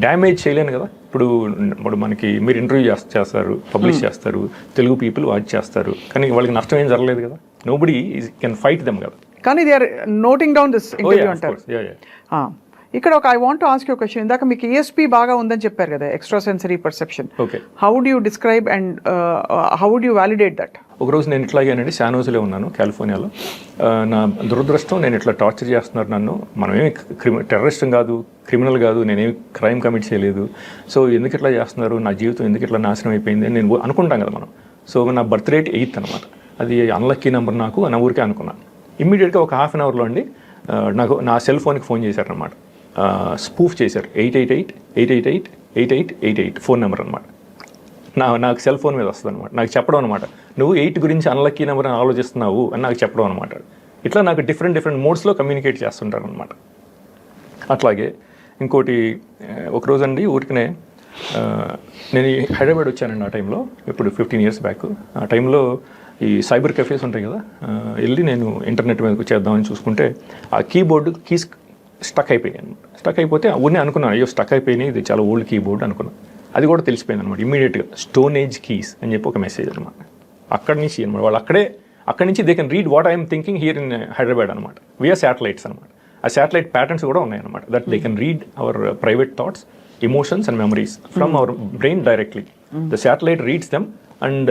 డ్యామేజ్ చేయలేను కదా. ఇప్పుడు మనకి మీరు ఇంటర్వ్యూ చేస్తారు, పబ్లిష్ చేస్తారు, తెలుగు పీపుల్ వాచ్ చేస్తారు, కానీ వాళ్ళకి నష్టం ఏం జరగలేదు కదా. నోబడీ కెన్ ఫైట్ దెమ్ కదా. కానీ they are noting down this interview అంటారు. ఇక్కడ ఒక I want to ask you question. ఇందాక మీకు ESP బాగా ఉందని చెప్పారు కదా, extra sensory perception. Okay, how do you describe and how do you validate that? ఒకరోజు నేను ఇట్లాగేనండి శానోజ్లో ఉన్నాను కాలిఫోర్నియాలో. నా దురదృష్టం, నేను ఇట్లా టార్చర్ చేస్తున్నారు నన్ను. మనమేమి టెర్రరిస్ట్ కాదు, క్రిమినల్ కాదు, నేనేమి క్రైమ్ కమిట్ చేయలేదు. సో ఎందుకు ఇట్లా చేస్తున్నారు, నా జీవితం ఎందుకు ఇట్లా నాశనం అయిపోయింది అని నేను అనుకుంటాం కదా మనం. సో నా బర్త్ రేట్ 8 అనమాట. అది అన్లక్కీ నెంబర్ నాకు నా ఊరికే అనుకున్నాను. ఇమ్మీడియట్గా ఒక హాఫ్ అన్ అవర్లో అండి నాకు నా సెల్ ఫోన్కి ఫోన్ చేశారనమాట. స్పూఫ్ చేశారు. 888-888-8888 ఫోన్ నెంబర్ అనమాట. నాకు సెల్ ఫోన్ మీద వస్తుంది అనమాట. నాకు చెప్పడం అనమాట, నువ్వు 8 గురించి అన్లక్కీ నెంబర్ అని ఆలోచిస్తున్నావు అని నాకు చెప్పడం అనమాట. ఇట్లా నాకు డిఫరెంట్ మోడ్స్లో కమ్యూనికేట్ చేస్తుంటారు అనమాట. అట్లాగే ఇంకోటి, ఒకరోజు అండి ఊరికనే నేను హైదరాబాద్ వచ్చానండి ఆ టైంలో, ఇప్పుడు 15 years బ్యాక్. ఆ టైంలో ఈ సైబర్ కెఫేస్ ఉంటాయి కదా, వెళ్ళి నేను ఇంటర్నెట్ మీదకి చేద్దామని చూసుకుంటే ఆ కీస్ స్టక్ అయిపోయాయి అనమాట. స్టక్ అయిపోతే ఊరినే అనుకున్నాను, అయ్యో స్టక్ అయిపోయినాయి, ఇది చాలా ఓల్డ్ కీబోర్డ్ అనుకున్నాను. అది కూడా తెలిసిపోయింది అనమాట. ఇమ్మీడియట్గా స్టోన్ ఏజ్ కీస్ అని చెప్పి ఒక మెసేజ్ అనమాట. అక్కడి నుంచి అనమాట వాళ్ళు అక్కడి నుంచి they can read what I'm thinking here in Hyderabad అనమాట. విఆర్ శాటిలైట్స్ అనమాట. ఆ శాటిలైట్ ప్యాటర్న్స్ కూడా ఉన్నాయన్నమాట. That they can read our private thoughts, emotions and memories from our brain directly. The satellite reads them and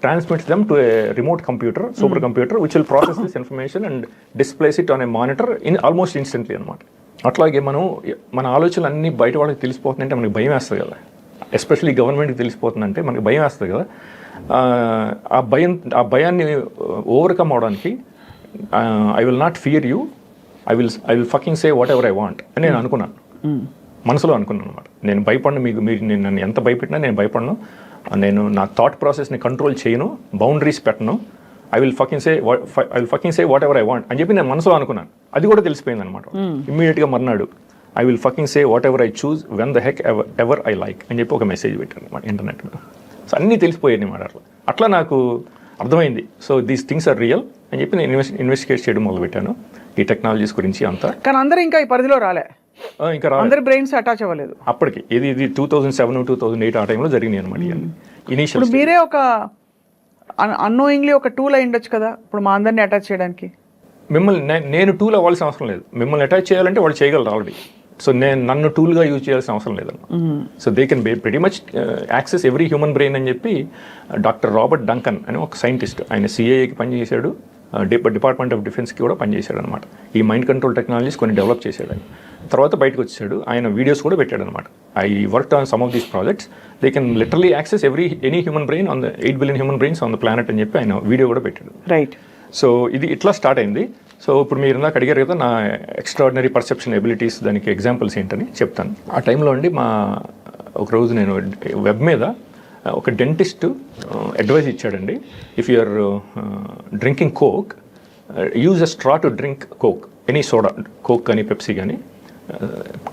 transmits them to a remote computer, supercomputer, which will process this information and displays it on a monitor in almost instantly అనమాట. అట్లాగే మన ఆలోచనలు అన్నీ బయట వాళ్ళకి తెలిసిపోతుందంటే మనకి భయం వేస్తుంది కదా. ఎస్పెషల్లీ గవర్నమెంట్కి తెలిసిపోతుందంటే మనకి భయం వేస్తుంది కదా. ఆ భయాన్ని ఓవర్కమ్ అవడానికి I will not fear you, I will fucking say what ever I want అని నేను అనుకున్నాను, మనసులో అనుకున్నాను అనమాట. నేను భయపడను, మీరు నేను నన్ను ఎంత భయపెట్టినా నేను భయపడను, నేను నా థాట్ ప్రాసెస్ని కంట్రోల్ చేయను, బౌండరీస్ పెట్టను, I will fucking say what ever I want అని చెప్పి నేను మనసులో అనుకున్నాను. అది కూడా తెలిసిపోయింది అనమాట. ఇమ్మీడియట్గా మర్నాడు I will fucking say what ever I choose when the heck ever I like అని చెప్పి ఒక మెసేజ్ పెట్టాను అనమాట ఇంటర్నెట్ మీద. సో అన్నీ తెలిసిపోయాయి అనమాట. అట్లా నాకు అర్థమైంది. So these things are real అని చెప్పి నేను ఇన్వెస్టిగేట్ చేయడం మొదలుపెట్టాను ఈ టెక్నాలజీస్ గురించి అంతా. కానీ అందరూ ఇంకా ఈ పరిధిలో రాలే, ఇంకా అందరి బ్రెయిన్స్ అటాచ్ అవ్వలేదు అప్పటికి. ఇది 2007-2008 ఆ టైంలో జరిగినాయి అనమాట. ఇనీషియల్ మీరే ఒక అన్నోయింగ్లీ ఒక టూల్ అయి ఉండొచ్చు కదా ఇప్పుడు మా అందరినీ అటాచ్ చేయడానికి. నేను టూల్ అవ్వాల్సిన అవసరం లేదు. మిమ్మల్ని అటాచ్ చేయాలంటే వాళ్ళు చేయగలరు ఆల్రెడీ. సో నన్ను టూల్గా యూజ్ చేయాల్సిన అవసరం లేదన్నమాట. So they can very much access every human brain అని చెప్పి డాక్టర్ రాబర్ట్ డంకన్ అని ఒక సైంటిస్ట్, ఆయన CIAకి పనిచేశాడు, డిపార్ట్మెంట్ ఆఫ్ డిఫెన్స్కి కూడా పనిచేశాడు అనమాట. ఈ మైండ్ కంట్రోల్ టెక్నాలజీస్ కొన్ని డెవలప్ చేశాడు ఆయన. తర్వాత బయటకు వచ్చాడు, ఆయన వీడియోస్ కూడా పెట్టాడు అనమాట. I work on some of these projects, they can literally access any human brain on the 8 billion human brains on the planet అని చెప్పి ఆయన వీడియో కూడా పెట్టాడు. రైట్. సో ఇది ఇట్లా స్టార్ట్ అయింది. సో ఇప్పుడు మీరు ఇందాక అడిగారు కదా నా ఎక్స్ట్రాడినరీ పర్సెప్షన్ ఎబిలిటీస్, దానికి ఎగ్జాంపుల్స్ ఏంటని చెప్తాను. ఆ టైంలో అండి ఒకరోజు నేను వెబ్ మీద ఒక డెంటిస్ట్ అడ్వైజ్ ఇచ్చాడండి, if you are drinking Coke use a straw to drink Coke, any soda, Coke కానీ పెప్సీ కానీ,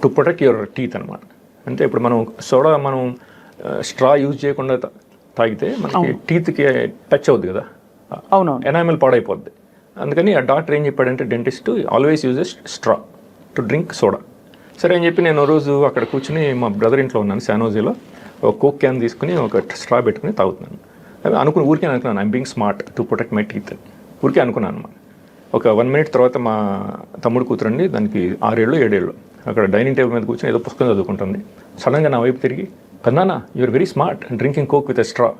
టు ప్రొటెక్ట్ యువర్ టీత్ అనమాట. అంటే ఇప్పుడు మనం సోడా స్ట్రా యూజ్ చేయకుండా తాగితే మనకి టీత్కి టచ్ అవుద్ది కదా, అవును, ఎనామిల్ పాడైపోద్ది. అందుకని ఆ డాక్టర్ ఏం చెప్పాడంటే dentist, always use a straw to drink soda. సరే అని చెప్పి నేను రోజు అక్కడ కూర్చుని మా బ్రదర్ ఇంట్లో ఉన్నాను శానోజీలో, ఒక కోక్ క్యాన్ తీసుకుని ఒక స్ట్రా పెట్టుకుని తాగుతున్నాను. ఊరికే అనుకున్నాను I'm being smart to protect my teeth అని ఊరికే అనుకున్నాను అనమాట. ఒక 1 minute తర్వాత మా తమ్ముడు కూతురండి, దానికి 6 ఏళ్ళు 7 ఏళ్ళు, అక్కడ డైనింగ్ టేబుల్ మీద కూర్చొని ఏదో పుస్తకం చదువుకుంటుంది. సడన్గా నా వైపు తిరిగి, కన్నానా you're very smart drinking coke with a straw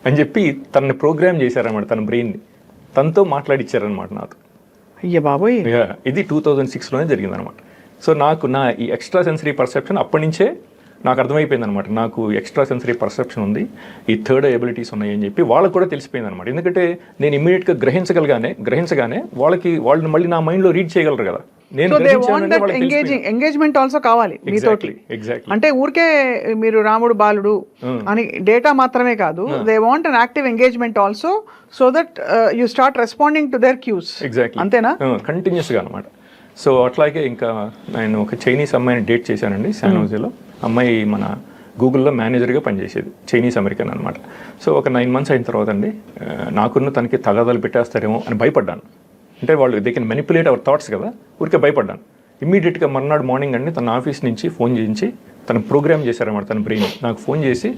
అని చెప్పి తనని ప్రోగ్రామ్ చేశారనమాట, తన బ్రెయిన్ని తనతో మాట్లాడిచ్చారనమాట నాతో. అయ్య బాబోయ్. ఇది 2006లోనే జరిగిందనమాట. సో నాకు నా ఈ ఎక్స్ట్రా సెన్సరీ పర్సెప్షన్ అప్పటి నుంచే నాకు అర్థమైపోయింది అనమాట, నాకు ఎక్స్ట్రా సెన్సరీ పర్సెప్షన్ ఉంది, ఈ థర్డ్ ఎబిలిటీస్ ఉన్నాయి అని చెప్పి వాళ్ళకు కూడా తెలిసిపోయింది అనమాట. ఎందుకంటే నేను ఇమ్మీడియట్గా గ్రహించగానే వాళ్ళు మళ్ళీ నా మైండ్లో రీడ్ చేయగలరు కదా. నేను ఎంగేజ్మెంట్ ఆల్సో కావాలి మీతోటి. అంటే ఊరికే మీరు రాముడు బాలుడు అని డేటా మాత్రమే కాదు, they want an active engagement also, so that you start responding to their cues. Exactly, అంతేనా? కంటిన్యూస్గా అనమాట. సో అట్లాగే ఇంకా నేను ఒక చైనీస్ అమ్మాయిని డేట్ చేశానండి శానోజీలో. అమ్మాయి మన గూగుల్లో మేనేజర్గా పనిచేసేది, చైనీస్ అమెరికన్ అనమాట. సో ఒక 9 months అయిన తర్వాత అండి నాకున్న తనకి తగాదాలు పెట్టేస్తారేమో అని భయపడ్డాను. అంటే వాళ్ళు they can manipulate our thoughts కదా, ఊరికే భయపడ్డాను. ఇమ్మీడియట్గా మర్నాడు మార్నింగ్ అండి తన ఆఫీస్ నుంచి ఫోన్ చేయించి తను ప్రోగ్రామ్ చేశారన్నమాట. తన బ్రెయిన్ నాకు ఫోన్ చేసి,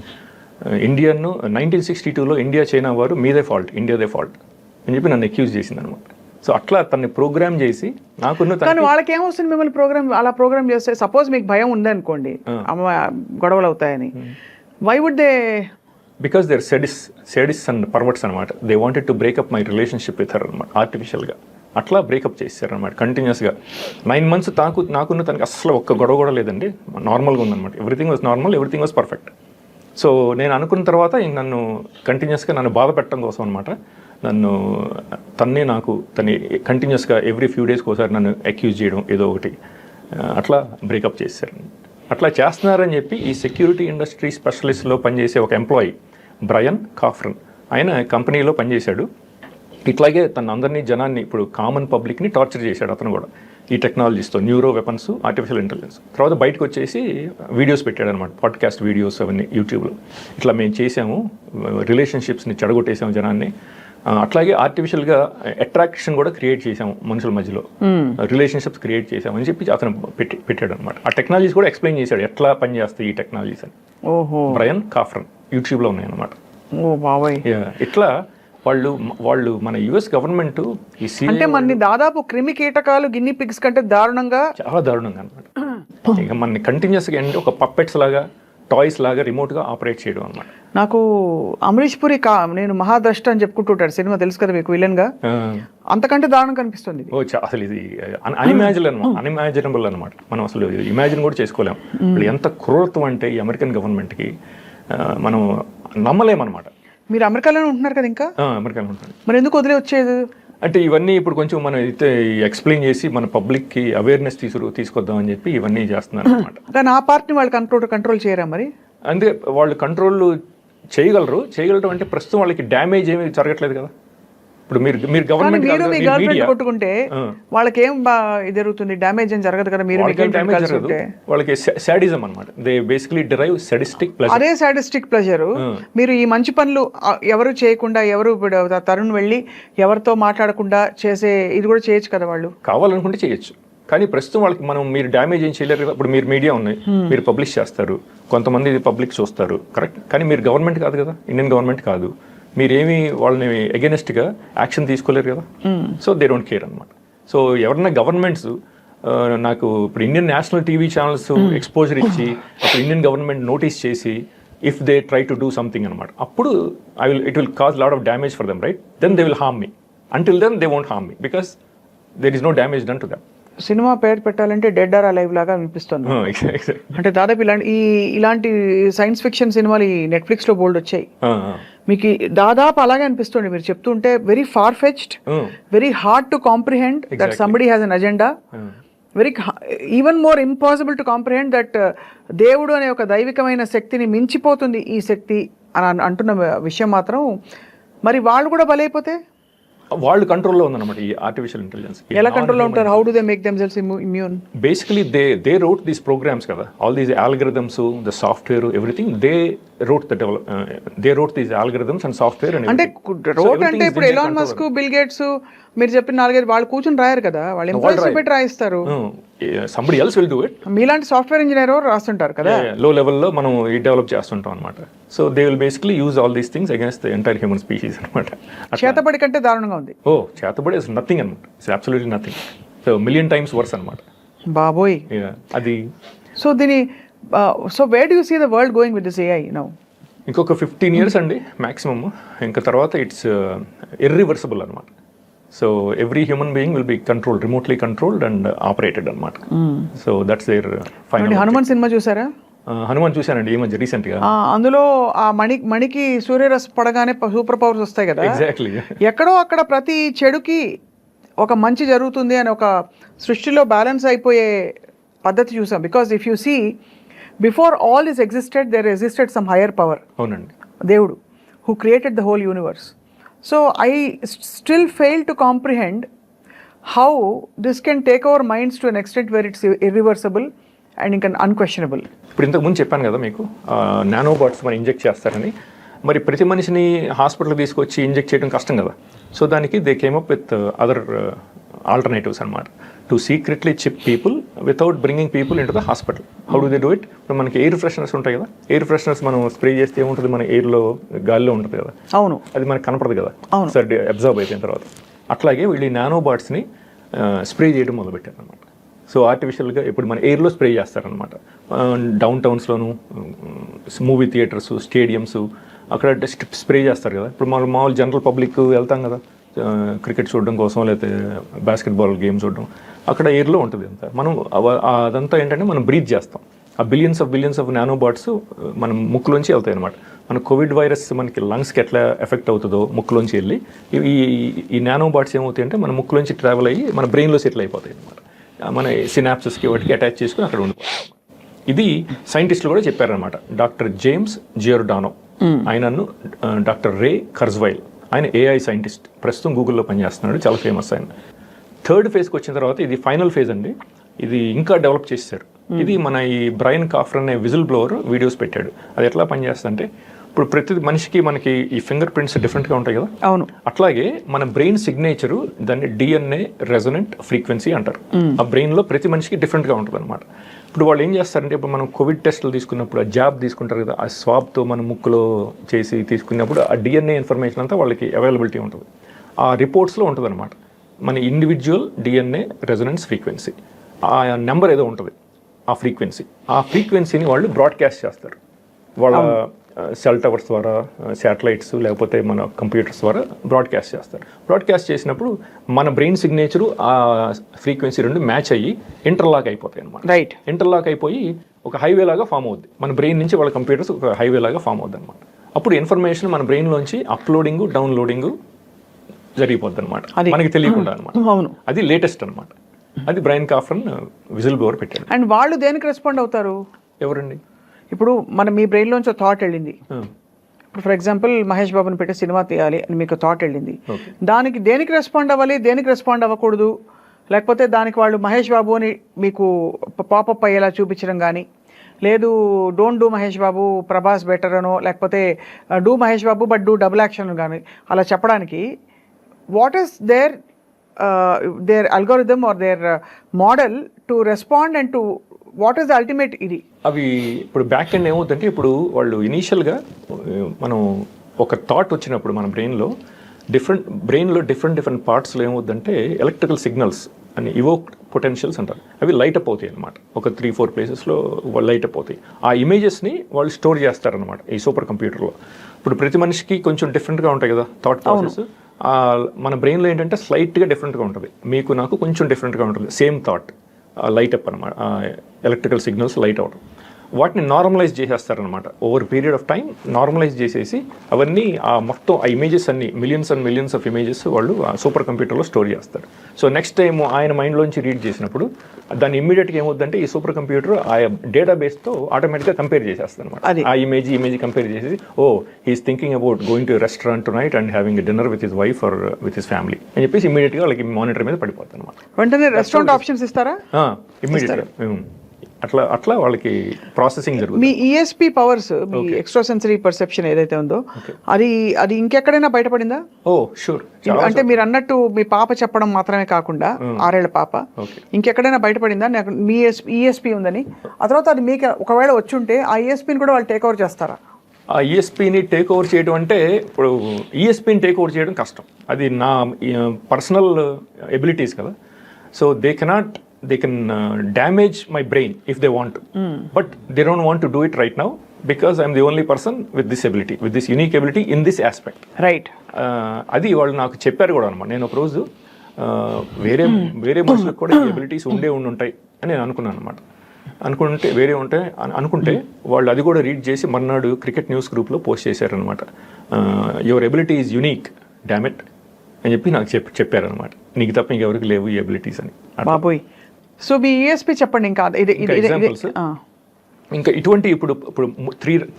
ఇండియాను 1962లో ఇండియా చైనా వారు మీదే ఫాల్ట్, ఇండియాదే ఫాల్ట్ అని చెప్పి నన్ను అక్యూజ్ చేసింది అనమాట. సో అట్లా తనని ప్రోగ్రామ్ చేసి నాకున్న, కానీ వాళ్ళకి ఏమొస్తుంది మిమ్మల్ని ప్రోగ్రామ్ చేస్తే? సపోజ్ మీకు భయం ఉందనుకోండి అమ్మ గొడవలు అవుతాయని, why would they? Because they are sadists and perverts అనమాట. They wanted to break up my relationship with her అనమాట, ఆర్టిఫిషియల్గా అట్లా బ్రేకప్ చేశారనమాట కంటిన్యూస్గా. 9 months నాకున్న తనకి అసలు ఒక్క గొడవ కూడా లేదండి, నార్మల్గా ఉందన్నమాట. Everything was normal, everything was perfect. So నేను అనుకున్న తర్వాత నన్ను కంటిన్యూస్గా నన్ను బాధ పెట్టడం కోసం అనమాట, తన్ని కంటిన్యూస్గా ఎవ్రీ ఫ్యూ డేస్కి ఒకసారి నన్ను అక్యూజ్ చేయడం ఏదో ఒకటి, అట్లా బ్రేకప్ చేశారు. అట్లా చేస్తున్నారని చెప్పి ఈ సెక్యూరిటీ ఇండస్ట్రీ స్పెషలిస్ట్లో పనిచేసే ఒక ఎంప్లాయీ బ్రయన్ కాఫ్రన్, ఆయన కంపెనీలో పనిచేశాడు. ఇట్లాగే అందరినీ జనాన్ని, ఇప్పుడు కామన్ పబ్లిక్ని టార్చర్ చేశాడు అతను కూడా ఈ టెక్నాలజీస్తో, న్యూరో వెపన్స్, ఆర్టిఫిషియల్ ఇంటెలిజెన్స్. తర్వాత బయటకు వచ్చేసి వీడియోస్ పెట్టాడు అనమాట, పాడ్కాస్ట్ వీడియోస్ అవన్నీ యూట్యూబ్లో. ఇట్లా మేము చేసాము, రిలేషన్షిప్స్ని చెడగొట్టేసాము జనాన్ని, అట్లాగే ఆర్టిఫిషియల్గా అట్రాక్షన్ కూడా క్రియేట్ చేసాము మనుషుల మధ్యలో, రిలేషన్షిప్స్ క్రియేట్ చేసాము అని చెప్పి అతను పెట్టాడు అనమాట. ఆ టెక్నాలజీస్ కూడా ఎక్స్ప్లెయిన్ చేశాడు ఎట్లా పనిచేస్తాయి ఈ టెక్నాలజీస్ అని. బ్రయన్ కాఫ్రన్ యూట్యూబ్లో ఉన్నాయి అనమాట. ఇట్లా వాళ్ళు మన యుఎస్ గవర్నమెంట్ అంటే మన దాదాపు క్రిమి కీటకాలు గిన్ని పిగ్స్ కంటే దారుణంగా, చాలా దారుణంగా అనమాట. ఇక మన కంటిన్యూస్గా అంటే ఒక పప్పెట్స్ లాగా, టాయ్స్ లాగా రిమోట్గా ఆపరేట్ చేయడం అనమాట. నాకు అమరీష్ పురి నేను మహాద్రష్ట అని చెప్పుకుంటుంటాడు, సినిమా తెలుసు కదా మీకు, విలన్గా. అంతకంటే దారుణం కనిపిస్తుంది. అసలు ఇది అన్ఇమాజినబుల్ అనమాట. మనం అసలు ఇమాజిన్ కూడా చేసుకోలేము. ఎంత క్రూరత్వం అంటే ఈ అమెరికన్ గవర్నమెంట్కి మనం నమ్మలేమనమాట. మీరు అమెరికాలోనే ఉంటున్నారు కదా ఇంకా? అమెరికాలో ఉంటాను. మరి ఎందుకు వదిలే వచ్చేది? అంటే ఇవన్నీ ఇప్పుడు కొంచెం మనం అయితే ఎక్స్ప్లెయిన్ చేసి మన పబ్లిక్కి అవేర్నెస్ తీసుకొద్దామని చెప్పి ఇవన్నీ చేస్తున్నారు అనమాట. కానీ ఆ పార్ట్ని వాళ్ళు కంట్రోల్ చేయరా మరి? అంటే వాళ్ళు కంట్రోల్ చేయగలరు అంటే ప్రస్తుతం వాళ్ళకి డ్యామేజ్ ఏమీ జరగట్లేదు కదా. ఇప్పుడు మీరు గవర్నమెంట్ కొట్టుకుంటే వాళ్ళకి ఏం జరుగుతుంది? డ్యామేజ్ ఏం జరగదు కదా. మీరు వాళ్ళకి సాడిజం అన్నమాట. They basically derive sadistic pleasure. అదే సాడిస్టిక్ ప్లెజర్. మీరు ఈ మంచి పనులు ఎవరు చేయకుండా, ఎవరు తరుణ్ వెళ్ళి ఎవరితో మాట్లాడకుండా చేసే ఇది కూడా చేయొచ్చు కదా. వాళ్ళు కావాలనుకుంటే చేయొచ్చు, కానీ ప్రస్తుతం వాళ్ళకి మీరు డ్యామేజ్ ఏం చేయలేరు కదా. ఇప్పుడు మీరు మీడియా ఉన్నాయి, మీరు పబ్లిష్ చేస్తారు, కొంతమంది పబ్లిక్ చూస్తారు, కరెక్ట్. కానీ మీరు గవర్నమెంట్ కాదు కదా, ఇండియన్ గవర్నమెంట్ కాదు. మీరేమి వాళ్ళని అగెనిస్ట్గా యాక్షన్ తీసుకోలేరు కదా. సో దే డోంట్ కేర్ అనమాట. సో ఎవరన్నా గవర్నమెంట్స్ నాకు ఇప్పుడు Indian national TV channels exposure ఇచ్చి అప్పుడు ఇండియన్ గవర్నమెంట్ నోటీస్ చేసి if they try to do something అనమాట, అప్పుడు it will cause lot of damage for them, right? Then they will harm me. Until then they won't harm me because there is no damage done to them. Cinema పేరు పెట్టాలంటే డెడ్ ఆర్ అలైవ్ లాగా అనిపిస్తుంది. అంటే దాదాపు ఇలాంటి సైన్స్ ఫిక్షన్ సినిమాలు ఈ నెట్ఫ్లిక్స్ లో బోల్డ్ వచ్చాయి. మీకు దాదాపు అలాగే అనిపిస్తుంది మీరు చెప్తుంటే. Very far fetched, very hard to comprehend that somebody has an agenda, very even more impossible to comprehend that దేవుడు అనే ఒక దైవికమైన శక్తిని మించిపోతుంది ఈ శక్తి అని అంటున్న విషయం మాత్రం. మరి వాళ్ళు కూడా బలైపోతే వాళ్ళు కంట్రోల్లో ఉందన్నమాట ఈ ఆర్టిఫిషియల్ ఇంటెలిజెన్స్. ఎలా కంట్రోల్లో ఉంటారు? How do they make themselves immune? Basically they wrote these programs కదా, all these algorithms, the software, everything they wrote these algorithms and software. అంటే రోట్ అంటే ఇప్పుడు ఎలాన్ మస్క్, బిల్ గేట్స్ మీరు చెప్పిన 4-5 వాళ్ళు కూర్చొని రాయరు కదా, వాళ్ళు ఎంప్లాయీస్ పెట్టి రాయిస్తారు. Somebody else will do it. మీలాంటి సాఫ్ట్వేర్ ఇంజనీర్ రాస్తుంటారు కదా, లో లెవెల్లో మనం ఈ డెవలప్ చేస్తుంటాం అనమాట. So they will basically use all these things against the entire human species అనమాట. చేతబడి కంటే దారుణంగా ఉంది. చేతబడి ఇస్ నథింగ్ అనమాట, it's absolutely nothing. So million times worse అనమాట బాబోయ్ అది. సో దీని so where do you see the world going with this AI now? ఇంకొక 15 years అండి మ్యాక్సిమమ్. ఇంకా తర్వాత ఇట్స్ ఇర్రివర్సిబుల్ అనమాట. So every human being will be controlled, remotely controlled and operated అనమాట. So that's their final. Hanuman cinema చూసారా? హనుమాన్ చూశానండి ఈ మధ్య రీసెంట్గా. అందులో ఆ మణికి సూర్యరశ్మి పడగానే సూపర్ పవర్స్ వస్తాయి కదా. ఎగ్జాక్ట్లీ. ఎక్కడో అక్కడ ప్రతి చెడుకి ఒక మంచి జరుగుతుంది అని ఒక సృష్టిలో బ్యాలెన్స్ అయిపోయే పద్ధతి చూసాం. Because if you see before all is existed there existed some higher power. అవునండి. దేవుడు who created the whole universe. So I still fail to comprehend how this can take our minds to an extent where it's irreversible and unquestionable. ఇప్పుడు ఇంతకు ముందు చెప్పాను కదా మీకు, నానోబాట్స్ మనం ఇంజెక్ట్ చేస్తారని. మరి ప్రతి మనిషిని హాస్పిటల్కి తీసుకొచ్చి ఇంజెక్ట్ చేయడం కష్టం కదా. సో దానికి they came up with other alternatives అనమాట, to secretly chip people without bringing people in to the hospital. How do they do it? ఇప్పుడు మనకి ఎయిర్ ఫ్రెషనర్స్ ఉంటాయి కదా, ఎయిర్ ఫ్రెషనర్స్ మనం స్ప్రే చేస్తే ఏముంటుంది, మన ఎయిర్లో గాలిలో ఉంటుంది కదా. అవును. అది మనకు కనపడదు కదా సార్, అబ్జర్వ్ అయిపోయిన తర్వాత. అట్లాగే వీళ్ళు నానోబాట్స్ని స్ప్రే చేయడం మొదలుపెట్టారు అనమాట. సో ఆర్టిఫిషియల్గా ఇప్పుడు మన ఎయిర్లో స్ప్రే చేస్తారనమాట. డౌన్ టౌన్స్లోను, మూవీ థియేటర్స్, స్టేడియమ్స్, అక్కడ స్ప్రే చేస్తారు కదా. ఇప్పుడు మనం మామూలు జనరల్ పబ్లిక్ వెళ్తాం కదా క్రికెట్ చూడడం కోసం, లేకపోతే బాస్కెట్బాల్ గేమ్ చూడడం, అక్కడ ఎయిర్లో ఉంటుంది అంతా. మనం అదంతా ఏంటంటే మనం బ్రీత్ చేస్తాం. ఆ బిలియన్స్ ఆఫ్ నానోబాట్స్ మనం ముక్కులోంచి వెళ్తాయి అనమాట. మన కోవిడ్ వైరస్ మనకి లంగ్స్కి ఎట్లా ఎఫెక్ట్ అవుతుందో ముక్కులోంచి వెళ్ళి, ఈ నానోబాట్స్ ఏమవుతాయి అంటే మన ముక్కులోంచి ట్రావెల్ అయ్యి మన బ్రెయిన్లో సెటిల్ అయిపోతాయి అనమాట. మన సినాప్సెస్కి వాటికి అటాచ్ చేసుకుని అక్కడ ఉండిపోతాయి. ఇది సైంటిస్టులు కూడా చెప్పారనమాట. డాక్టర్ జేమ్స్ జియోర్డానో, ఆయనను డాక్టర్ రే కర్జ్వైల్, ఆయన AI సైంటిస్ట్, ప్రస్తుతం గూగుల్లో పనిచేస్తున్నాడు, చాలా ఫేమస్ ఆయన. 3rd ఫేజ్కి వచ్చిన తర్వాత ఇది ఫైనల్ ఫేజ్ అండి. ఇది ఇంకా డెవలప్ చేశారు. ఇది మన ఈ బ్రైన్ కాఫర్ అనే విజిల్ బ్లోవర్ వీడియోస్ పెట్టాడు. అది ఎట్లా పనిచేస్తుందంటే, ఇప్పుడు ప్రతి మనిషికి మనకి ఈ ఫింగర్ ప్రింట్స్ డిఫరెంట్గా ఉంటాయి కదా. అవును. అట్లాగే మన బ్రెయిన్ సిగ్నేచరు దాన్ని DNA రెజొనెంట్ ఫ్రీక్వెన్సీ అంటారు. ఆ బ్రెయిన్లో ప్రతి మనిషికి డిఫరెంట్గా ఉంటుంది అనమాట. ఇప్పుడు వాళ్ళు ఏం చేస్తారంటే, ఇప్పుడు మనం కోవిడ్ టెస్టులు తీసుకున్నప్పుడు ఆ జాబ్ తీసుకుంటారు కదా, ఆ స్వాబ్తో మన ముక్కులో చేసి తీసుకున్నప్పుడు ఆ DNA ఇన్ఫర్మేషన్ అంతా వాళ్ళకి అవైలబిలిటీ ఉంటుంది. ఆ రిపోర్ట్స్లో ఉంటుంది అనమాట మన ఇండివిజువల్ DNA రెజొనెన్స్ ఫ్రీక్వెన్సీ. ఆ నెంబర్ ఏదో ఉంటుంది, ఆ ఫ్రీక్వెన్సీని వాళ్ళు బ్రాడ్కాస్ట్ చేస్తారు. వాళ్ళ సెల్ టవర్స్ ద్వారా, శాటిలైట్స్, లేకపోతే మన కంప్యూటర్స్ ద్వారా బ్రాడ్కాస్ట్ చేస్తారు. బ్రాడ్కాస్ట్ చేసినప్పుడు మన బ్రెయిన్ సిగ్నేచరు ఆ ఫ్రీక్వెన్సీ రెండు మ్యాచ్ అయ్యి ఇంటర్లాక్ అయిపోతాయి అనమాట. రైట్. ఇంటర్లాక్ అయిపోయి ఒక హైవే లాగా ఫామ్ అవుద్ది. మన బ్రెయిన్ నుంచి వాళ్ళ కంప్యూటర్స్ ఒక హైవే లాగా ఫామ్ అవుద్ది అనమాట. అప్పుడు ఇన్ఫర్మేషన్ మన బ్రెయిన్లోంచి అప్లోడింగ్, డౌన్లోడింగ్ జరిగిపోద్ది అనమాట, మనకి తెలియకుండా అనమాట. అవును. అది లేటెస్ట్ అనమాట. అది బ్రైన్ కాఫర్ విజిల్ బ్లోవర్ పెట్టాడు. అండ్ వాళ్ళు దేనికి రెస్పాండ్ అవుతారు? ఎవరండి? ఇప్పుడు మీ బ్రెయిన్లోంచి థాట్ వెళ్ళింది. ఇప్పుడు ఫర్ ఎగ్జాంపుల్ మహేష్ బాబుని పెట్టి సినిమా తీయాలి అని మీకు థాట్ వెళ్ళింది. దానికి దేనికి రెస్పాండ్ అవ్వాలి, దేనికి రెస్పాండ్ అవ్వకూడదు, లేకపోతే దానికి వాళ్ళు మహేష్ బాబు అని మీకు పాపప్ అయ్యేలా చూపించడం కానీ, లేదు don't do Mahesh Babu, Prabhas better అనో, లేకపోతే do Mahesh Babu but do double action కానీ అలా చెప్పడానికి what is there algorithm or their model to respond and to what is the ultimate ఇది? అవి ఇప్పుడు బ్యాక్ ఎండ్ ఏమవుతుందంటే, ఇప్పుడు వాళ్ళు ఇనీషియల్గా మనం ఒక థాట్ వచ్చినప్పుడు మన బ్రెయిన్లో డిఫరెంట్ పార్ట్స్లో ఏమవుతుందంటే ఎలక్ట్రికల్ సిగ్నల్స్ అని ఇవోక్ పొటెన్షియల్స్ అంటారు. అవి లైట్ అప్ అవుతాయి అనమాట. ఒక 3-4 ప్లేసెస్లో వాళ్ళు లైట్ అప్ అవుతాయి. ఆ ఇమేజెస్ని వాళ్ళు స్టోర్ చేస్తారనమాట ఈ సూపర్ కంప్యూటర్లో. ఇప్పుడు ప్రతి మనిషికి కొంచెం డిఫరెంట్గా ఉంటాయి కదా థాట్ ప్రాసెస్. మన బ్రెయిన్లో ఏంటంటే స్లైట్గా డిఫరెంట్గా ఉంటుంది, మీకు నాకు కొంచెం డిఫరెంట్గా ఉంటుంది, సేమ్ థాట్ లైట్ అప్ అనమాట, ఎలక్ట్రికల్ సిగ్నల్స్ లైట్ అవడం, వాటిని నార్మలైజ్ చేసేస్తారనమాట. Over period of time normalise చేసేసి అవన్నీ మొత్తం ఆ ఇమేజెస్ అన్ని millions and millions of images వాళ్ళు సూపర్ కంప్యూటర్లో స్టోర్ చేస్తారు. సో నెక్స్ట్ టైం ఆయన మైండ్లోంచి రీడ్ చేసినప్పుడు దాన్ని ఇమ్మీడియట్గా ఏమవుతుందంటే ఈ సూపర్ కంప్యూటర్ ఆ డేటాబేస్తో ఆటోమేటిక్గా కంపేర్ చేసేస్తుంది అనమాట. ఆ ఇమేజ్ కంపేర్ చేసేసి he's thinking about going to restaurant night and having dinner with his wife or with his family అని చెప్పేసి ఇమీడియట్గా వాళ్ళకి మానిటర్ మీద పడిపోతుంది అనమాట. వెంటనే రెస్టారెంట్ ఆప్షన్స్ ఇస్తారా? ఇమీడియట్గా అట్లా వాళ్ళకి ప్రాసెసింగ్ జరుగుతుంది. మీ ఈఎస్పీ పవర్స్, మీ ఎక్స్ట్రా సెన్సరీ పర్సెప్షన్ ఏదైతే ఉందో అది ఇంకెక్కడైనా బయటపడిందా? షూర్. అంటే మీరు అన్నట్టు మీ పాప చెప్పడం మాత్రమే కాకుండా 6 ఏళ్ల పాప ఇంకెక్కడైనా బయటపడిందా మీ ఈఎస్పీ ఉందని? ఆ తర్వాత అది మీకు ఒకవేళ వచ్చుంటే ఆ ఈఎస్పీని కూడా వాళ్ళు టేక్ ఓవర్ చేస్తారా? ఆ ఈఎస్పీని టేక్ ఓవర్ చేయడం అంటే ఇప్పుడు ఈఎస్పీని టేక్ ఓవర్ చేయడం కష్టం, అది నా పర్సనల్ ఎబిలిటీస్ కదా. So they can damage my brain if they want to, but they don't want to do it right now because I'm the only person with this ability, with this unique ability in this aspect. Right. అది వాళ్ళు నాకు చెప్పారు కూడా అనమాట. నేను ఒక రోజు వేరే మనుషులకు కూడా ఈ ఎబిలిటీస్ ఉంటాయి అని నేను అనుకున్నాను అనమాట. అనుకుంటే వాళ్ళు అది కూడా రీడ్ చేసి మర్నాడు క్రికెట్ న్యూస్ గ్రూప్లో పోస్ట్ చేశారనమాట. యువర్ ఎబిలిటీ ఈజ్ యూనిక్ డామెట్ అని చెప్పి నాకు చెప్పారనమాట. నీకు తప్ప ఇంకెవరికి లేవు ఈ ఎబిలిటీస్ అని. బాబోయ్. సో మీ ఈఎస్పీ చెప్పండి. ఇంకా ఇటువంటి ఇప్పుడు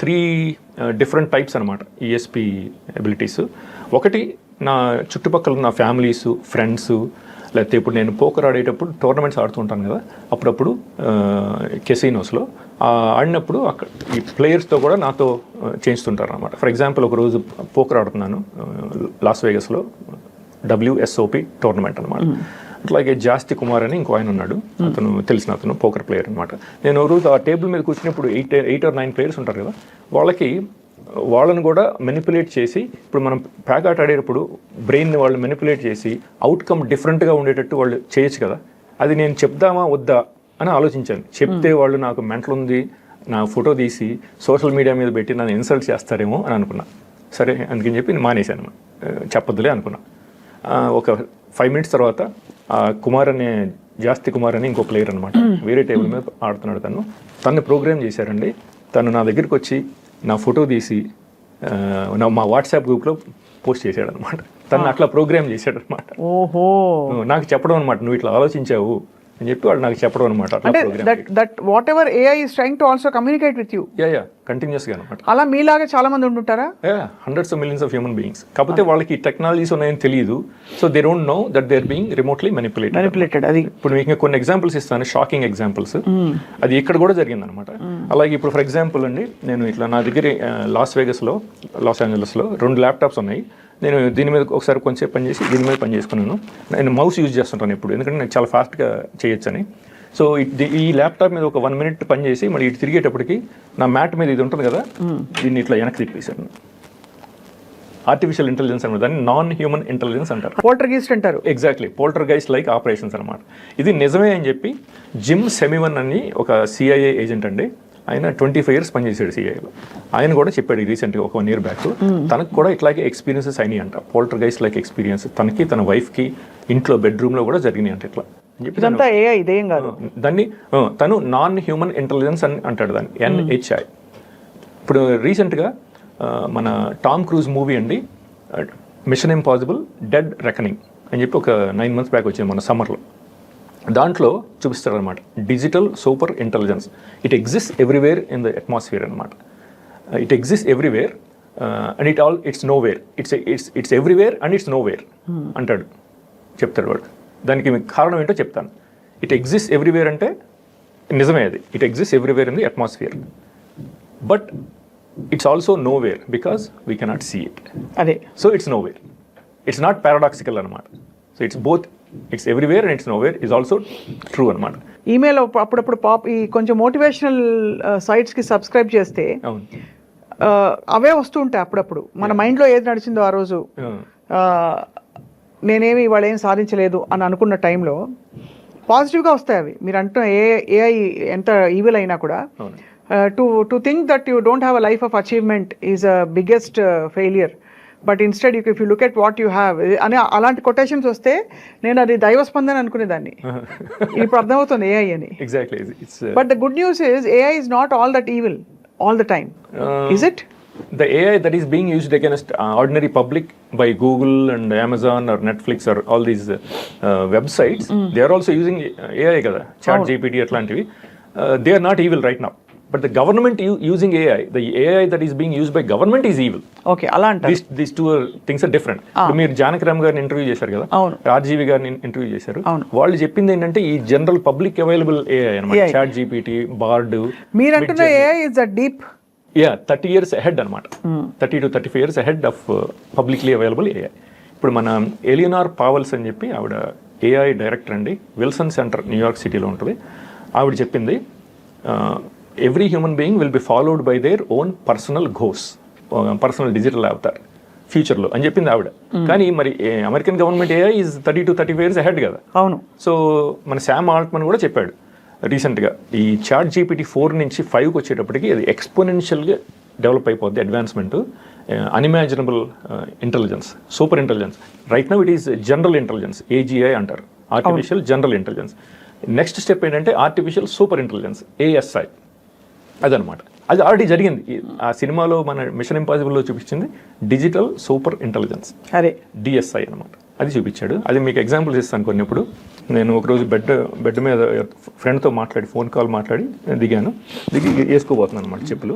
త్రీ డిఫరెంట్ టైప్స్ అనమాట ఈఎస్పీ ఎబిలిటీస్. ఒకటి నా చుట్టుపక్కల ఉన్న ఫ్యామిలీస్, ఫ్రెండ్స్, లేకపోతే ఇప్పుడు నేను పోకర్ ఆడేటప్పుడు టోర్నమెంట్స్ ఆడుతుంటాను కదా, అప్పుడప్పుడు కెసినోస్లో ఆడినప్పుడు అక్కడ ఈ ప్లేయర్స్తో కూడా నాతో చేయిస్తుంటారు అనమాట. ఫర్ ఎగ్జాంపుల్ ఒకరోజు పోకర్ ఆడుతున్నాను లాస్ వేగస్లో, WSOP టోర్నమెంట్ అనమాట. అట్లాగే జాస్తి కుమార్ అని ఇంకో ఆయన ఉన్నాడు, అతను పోకర్ ప్లేయర్ అనమాట. నేను రోజు ఆ టేబుల్ మీద కూర్చున్నప్పుడు 8 or 9 ప్లేయర్స్ ఉంటారు కదా, వాళ్ళని కూడా మెనిపులేట్ చేసి, ఇప్పుడు మనం ప్యాకాట్ ఆడేటప్పుడు బ్రెయిన్ని వాళ్ళు మెనిపులేట్ చేసి అవుట్కమ్ డిఫరెంట్గా ఉండేటట్టు వాళ్ళు చేయొచ్చు కదా. అది నేను చెప్దామా వద్దా అని ఆలోచించాను. చెప్తే వాళ్ళు నాకు మెంటల్ ఉంది, నా ఫోటో తీసి సోషల్ మీడియా మీద పెట్టి నన్ను ఇన్సల్ట్ చేస్తారేమో అని అనుకున్నా. సరే అందుకని చెప్పి నేను మానేశాను, చెప్పొద్దులే అనుకున్నా. ఒక 5 minutes తర్వాత జాస్తి కుమార్ అని ఇంకో ప్లేయర్ అనమాట, వేరే టేబుల్ మీద ఆడుతున్నాడు. తను ప్రోగ్రామ్ చేశారండి. తను నా దగ్గరికి వచ్చి నా ఫోటో తీసి మా వాట్సాప్ గ్రూప్లో పోస్ట్ చేశాడు అనమాట. తను అట్లా ప్రోగ్రామ్ చేశాడు అనమాట. ఓహో. నాకు చెప్పడం అనమాట, నువ్వు ఇట్లా ఆలోచించావు అని చెప్పి వాళ్ళు నాకు చెప్పడం అనమాట. That what ever AI is trying to also communicate with you. కంటిన్యూస్గా అనమాట. అలా మీలాగా చాలా మంది ఉంటుంటారా? hundreds of millions of human beings. కాకపోతే వాళ్ళకి టెక్నాలజీస్ ఉన్నాయని తెలియదు. So they don't know that they are being remotely manipulated. అది ఇప్పుడు మీకు కొన్ని ఎగ్జాంపుల్స్ ఇస్తాను, షాకింగ్ ఎగ్జాంపుల్స్. అది ఇక్కడ కూడా జరిగింది అనమాట. అలాగే ఇప్పుడు ఫర్ ఎగ్జాంపుల్ అండి, నేను ఇట్లా నా దగ్గర లాస్ ఏంజలస్లో 2 ల్యాప్టాప్స్ ఉన్నాయి. నేను దీని మీద ఒకసారి కొంచెంసేపు పనిచేసి దీని మీద పని చేసుకున్నాను. నేను మౌస్ యూజ్ చేస్తుంటాను ఎప్పుడు, ఎందుకంటే నాకు చాలా ఫాస్ట్గా చేయొచ్చని. సో ఈ ల్యాప్టాప్ మీద ఒక 1 minute పనిచేసి మళ్ళీ ఇటు తిరిగేటప్పటికి నా మ్యాట్ మీద ఇది ఉంటుంది కదా, దీన్ని ఇట్లా వెనక్కి తిప్పేశాను. ఆర్టిఫిషియల్ ఇంటెలిజెన్స్ అనమాట, దాన్ని నాన్ హ్యూమన్ ఇంటెలిజెన్స్ అంటారు. పోల్టర్గైస్ట్ అంటారు. ఎగ్జాక్ట్లీ, పోల్టర్గైస్ట్ లైక్ ఆపరేషన్స్ అనమాట. ఇది నిజమే అని చెప్పి జిమ్ సెమివన్ అని ఒక CIA ఏజెంట్ అండి, ఆయన 25 years పనిచేసాడు CIAలో. ఆయన కూడా చెప్పాడు రీసెంట్గా ఒక 1 year బ్యాక్, తనకు కూడా ఇట్లాగే ఎక్స్పీరియన్సెస్ అయినాయి అంట, పోల్టర్గైస్ట్ లైక్ ఎక్స్పీరియన్స్. తనకి తన వైఫ్కి ఇంట్లో బెడ్రూమ్లో కూడా జరిగినాయి అంట. ఇట్లా దాన్ని తను నాన్ హ్యూమన్ ఇంటెలిజెన్స్ అని అంటాడు, దాన్ని NHI. ఇప్పుడు రీసెంట్గా మన టామ్ క్రూజ్ మూవీ అండి, మిషన్ ఇంపాసిబుల్ డెడ్ రెకనింగ్ అని చెప్పి ఒక 9 months బ్యాక్ వచ్చింది మన సమ్మర్లో. దాంట్లో చూపిస్తారు అనమాట, digital super intelligence. It exist everywhere in the atmosphere అనమాట. It exist everywhere and it's nowhere. It's everywhere and it's nowhere అంటాడు, చెప్తాడు వాడు. దానికి కారణం ఏంటో చెప్తాను. ఇట్ ఎగ్జిస్ట్ ఎవ్రీవేర్ అంటే నిజమే, అది it exist everywhere in the atmosphere, but it's also nowhere because we cannot see it. అదే, so it's nowhere. It's not paradoxical అనమాట. So it's both, it's everywhere and it's nowhere is also true అనమాట. ఈమెయిల్ అప్పుడప్పుడు ఈ కొంచెం మోటివేషనల్ సైట్స్కి సబ్స్క్రైబ్ చేస్తే అవే వస్తూ ఉంటాయి అప్పుడప్పుడు. మన మైండ్లో ఏది నడిచిందో ఆ రోజు, నేనేమి ఇవాళ ఏం సాధించలేదు అని అనుకున్న టైంలో పాజిటివ్గా వస్తాయి అవి. మీరు అంటున్న AI ఎంత ఈవిల్ అయినా కూడా, to think that you don't have a life of achievement is a biggest failure. But instead if you look at what you have అని అలాంటి కొటేషన్స్ వస్తే నేను అది దైవస్పందన అనుకునేదాన్ని. ఇప్పుడు అర్థమవుతుంది ఏఐ అని. Exactly. But the good news is AI is not all that evil all the time. Is it? The AI that is being used against ordinary public by Google and Amazon or Netflix or all these websites, they are also using AI kada, chat GPT atlantivi. They are not evil right now, but the government using AI, the AI that is being used by government is evil. Okay, ala antaru. These two things are different. మీరు జానకిరామ్ గారిని ఇంటర్వ్యూ చేశారు కదా, ఆర్జీవి గారిని ఇంటర్వ్యూ చేశారు. వాళ్ళు చెప్పింది ఏంటంటే ఈ జనరల్ పబ్లిక్ అవైలబుల్ AI అన్నమాట, చాట్ జీపీటీ, బార్డ్. మీరు అంటున్న AI is a deep 30 years ahead అనమాట, 30 to 35 years ahead of publicly available AI. ఇప్పుడు మన ఎలియనార్ పావల్స్ అని చెప్పి ఆవిడ AI డైరెక్టర్ అండి, విల్సన్ సెంటర్ న్యూయార్క్ సిటీలో ఉంటుంది. ఆవిడ చెప్పింది every human being will be followed by their own personal ఘోస్, personal digital Avatar ఫ్యూచర్లో అని చెప్పింది ఆవిడ. కానీ మరి American government AI is 30 to 35 years ahead కదా. అవును. సో మన శామ్ ఆల్ట్మన్ కూడా చెప్పాడు రీసెంట్గా, ఈ చాట్ జీపీటీ 4 నుంచి 5కి వచ్చేటప్పటికి అది ఎక్స్పోనెన్షియల్గా డెవలప్ అయిపోద్ది, advancement, unimaginable intelligence, super intelligence. Right now it is general intelligence, AGI అంటారు, artificial general intelligence. Next step ఏంటంటే ఆర్టిఫిషియల్ సూపర్ ఇంటెలిజెన్స్, ASI. అదనమాట. అది ఆల్రెడీ జరిగింది. ఆ సినిమాలో మన మిషన్ ఇంపాసిబుల్లో చూపించింది డిజిటల్ సూపర్ ఇంటెలిజెన్స్, అదే DSI అనమాట. అది చూపించాడు. అది మీకు ఎగ్జాంపుల్స్ ఇస్తాను కొన్ని. ఇప్పుడు నేను ఒకరోజు బెడ్ మీద ఫ్రెండ్తో మాట్లాడి, ఫోన్ కాల్ మాట్లాడి దిగి వేసుకోబోతున్నాను అనమాట చెప్పులు.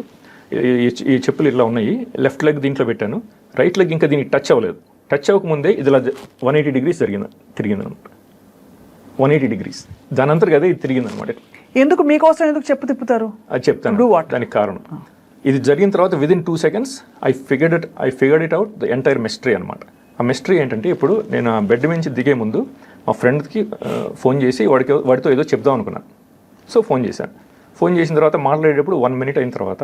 ఈ చెప్పులు ఇట్లా ఉన్నాయి, లెఫ్ట్ లెగ్ దీంట్లో పెట్టాను, రైట్ లెగ్ ఇంకా దీనికి టచ్ అవ్వలేదు. టచ్ అవ్వకముందే ఇది ఇలా 180 degrees తిరిగింది అనమాట. 180 degrees దాని అంతా కదా ఇది తిరిగింది అనమాట. ఎందుకు మీకోసం ఎందుకు చెప్పు తిప్పుతారు? అది చెప్తాను దానికి కారణం. ఇది జరిగిన తర్వాత within 2 seconds I figured it out the entire mystery అనమాట. ఆ మిస్టరీ ఏంటంటే, ఇప్పుడు నేను ఆ బెడ్ నుంచి దిగే ముందు మా ఫ్రెండ్కి ఫోన్ చేసి వాడితో ఏదో చెప్దాం అనుకున్నాను. సో ఫోన్ చేశాను. ఫోన్ చేసిన తర్వాత మాట్లాడేటప్పుడు 1 minute అయిన తర్వాత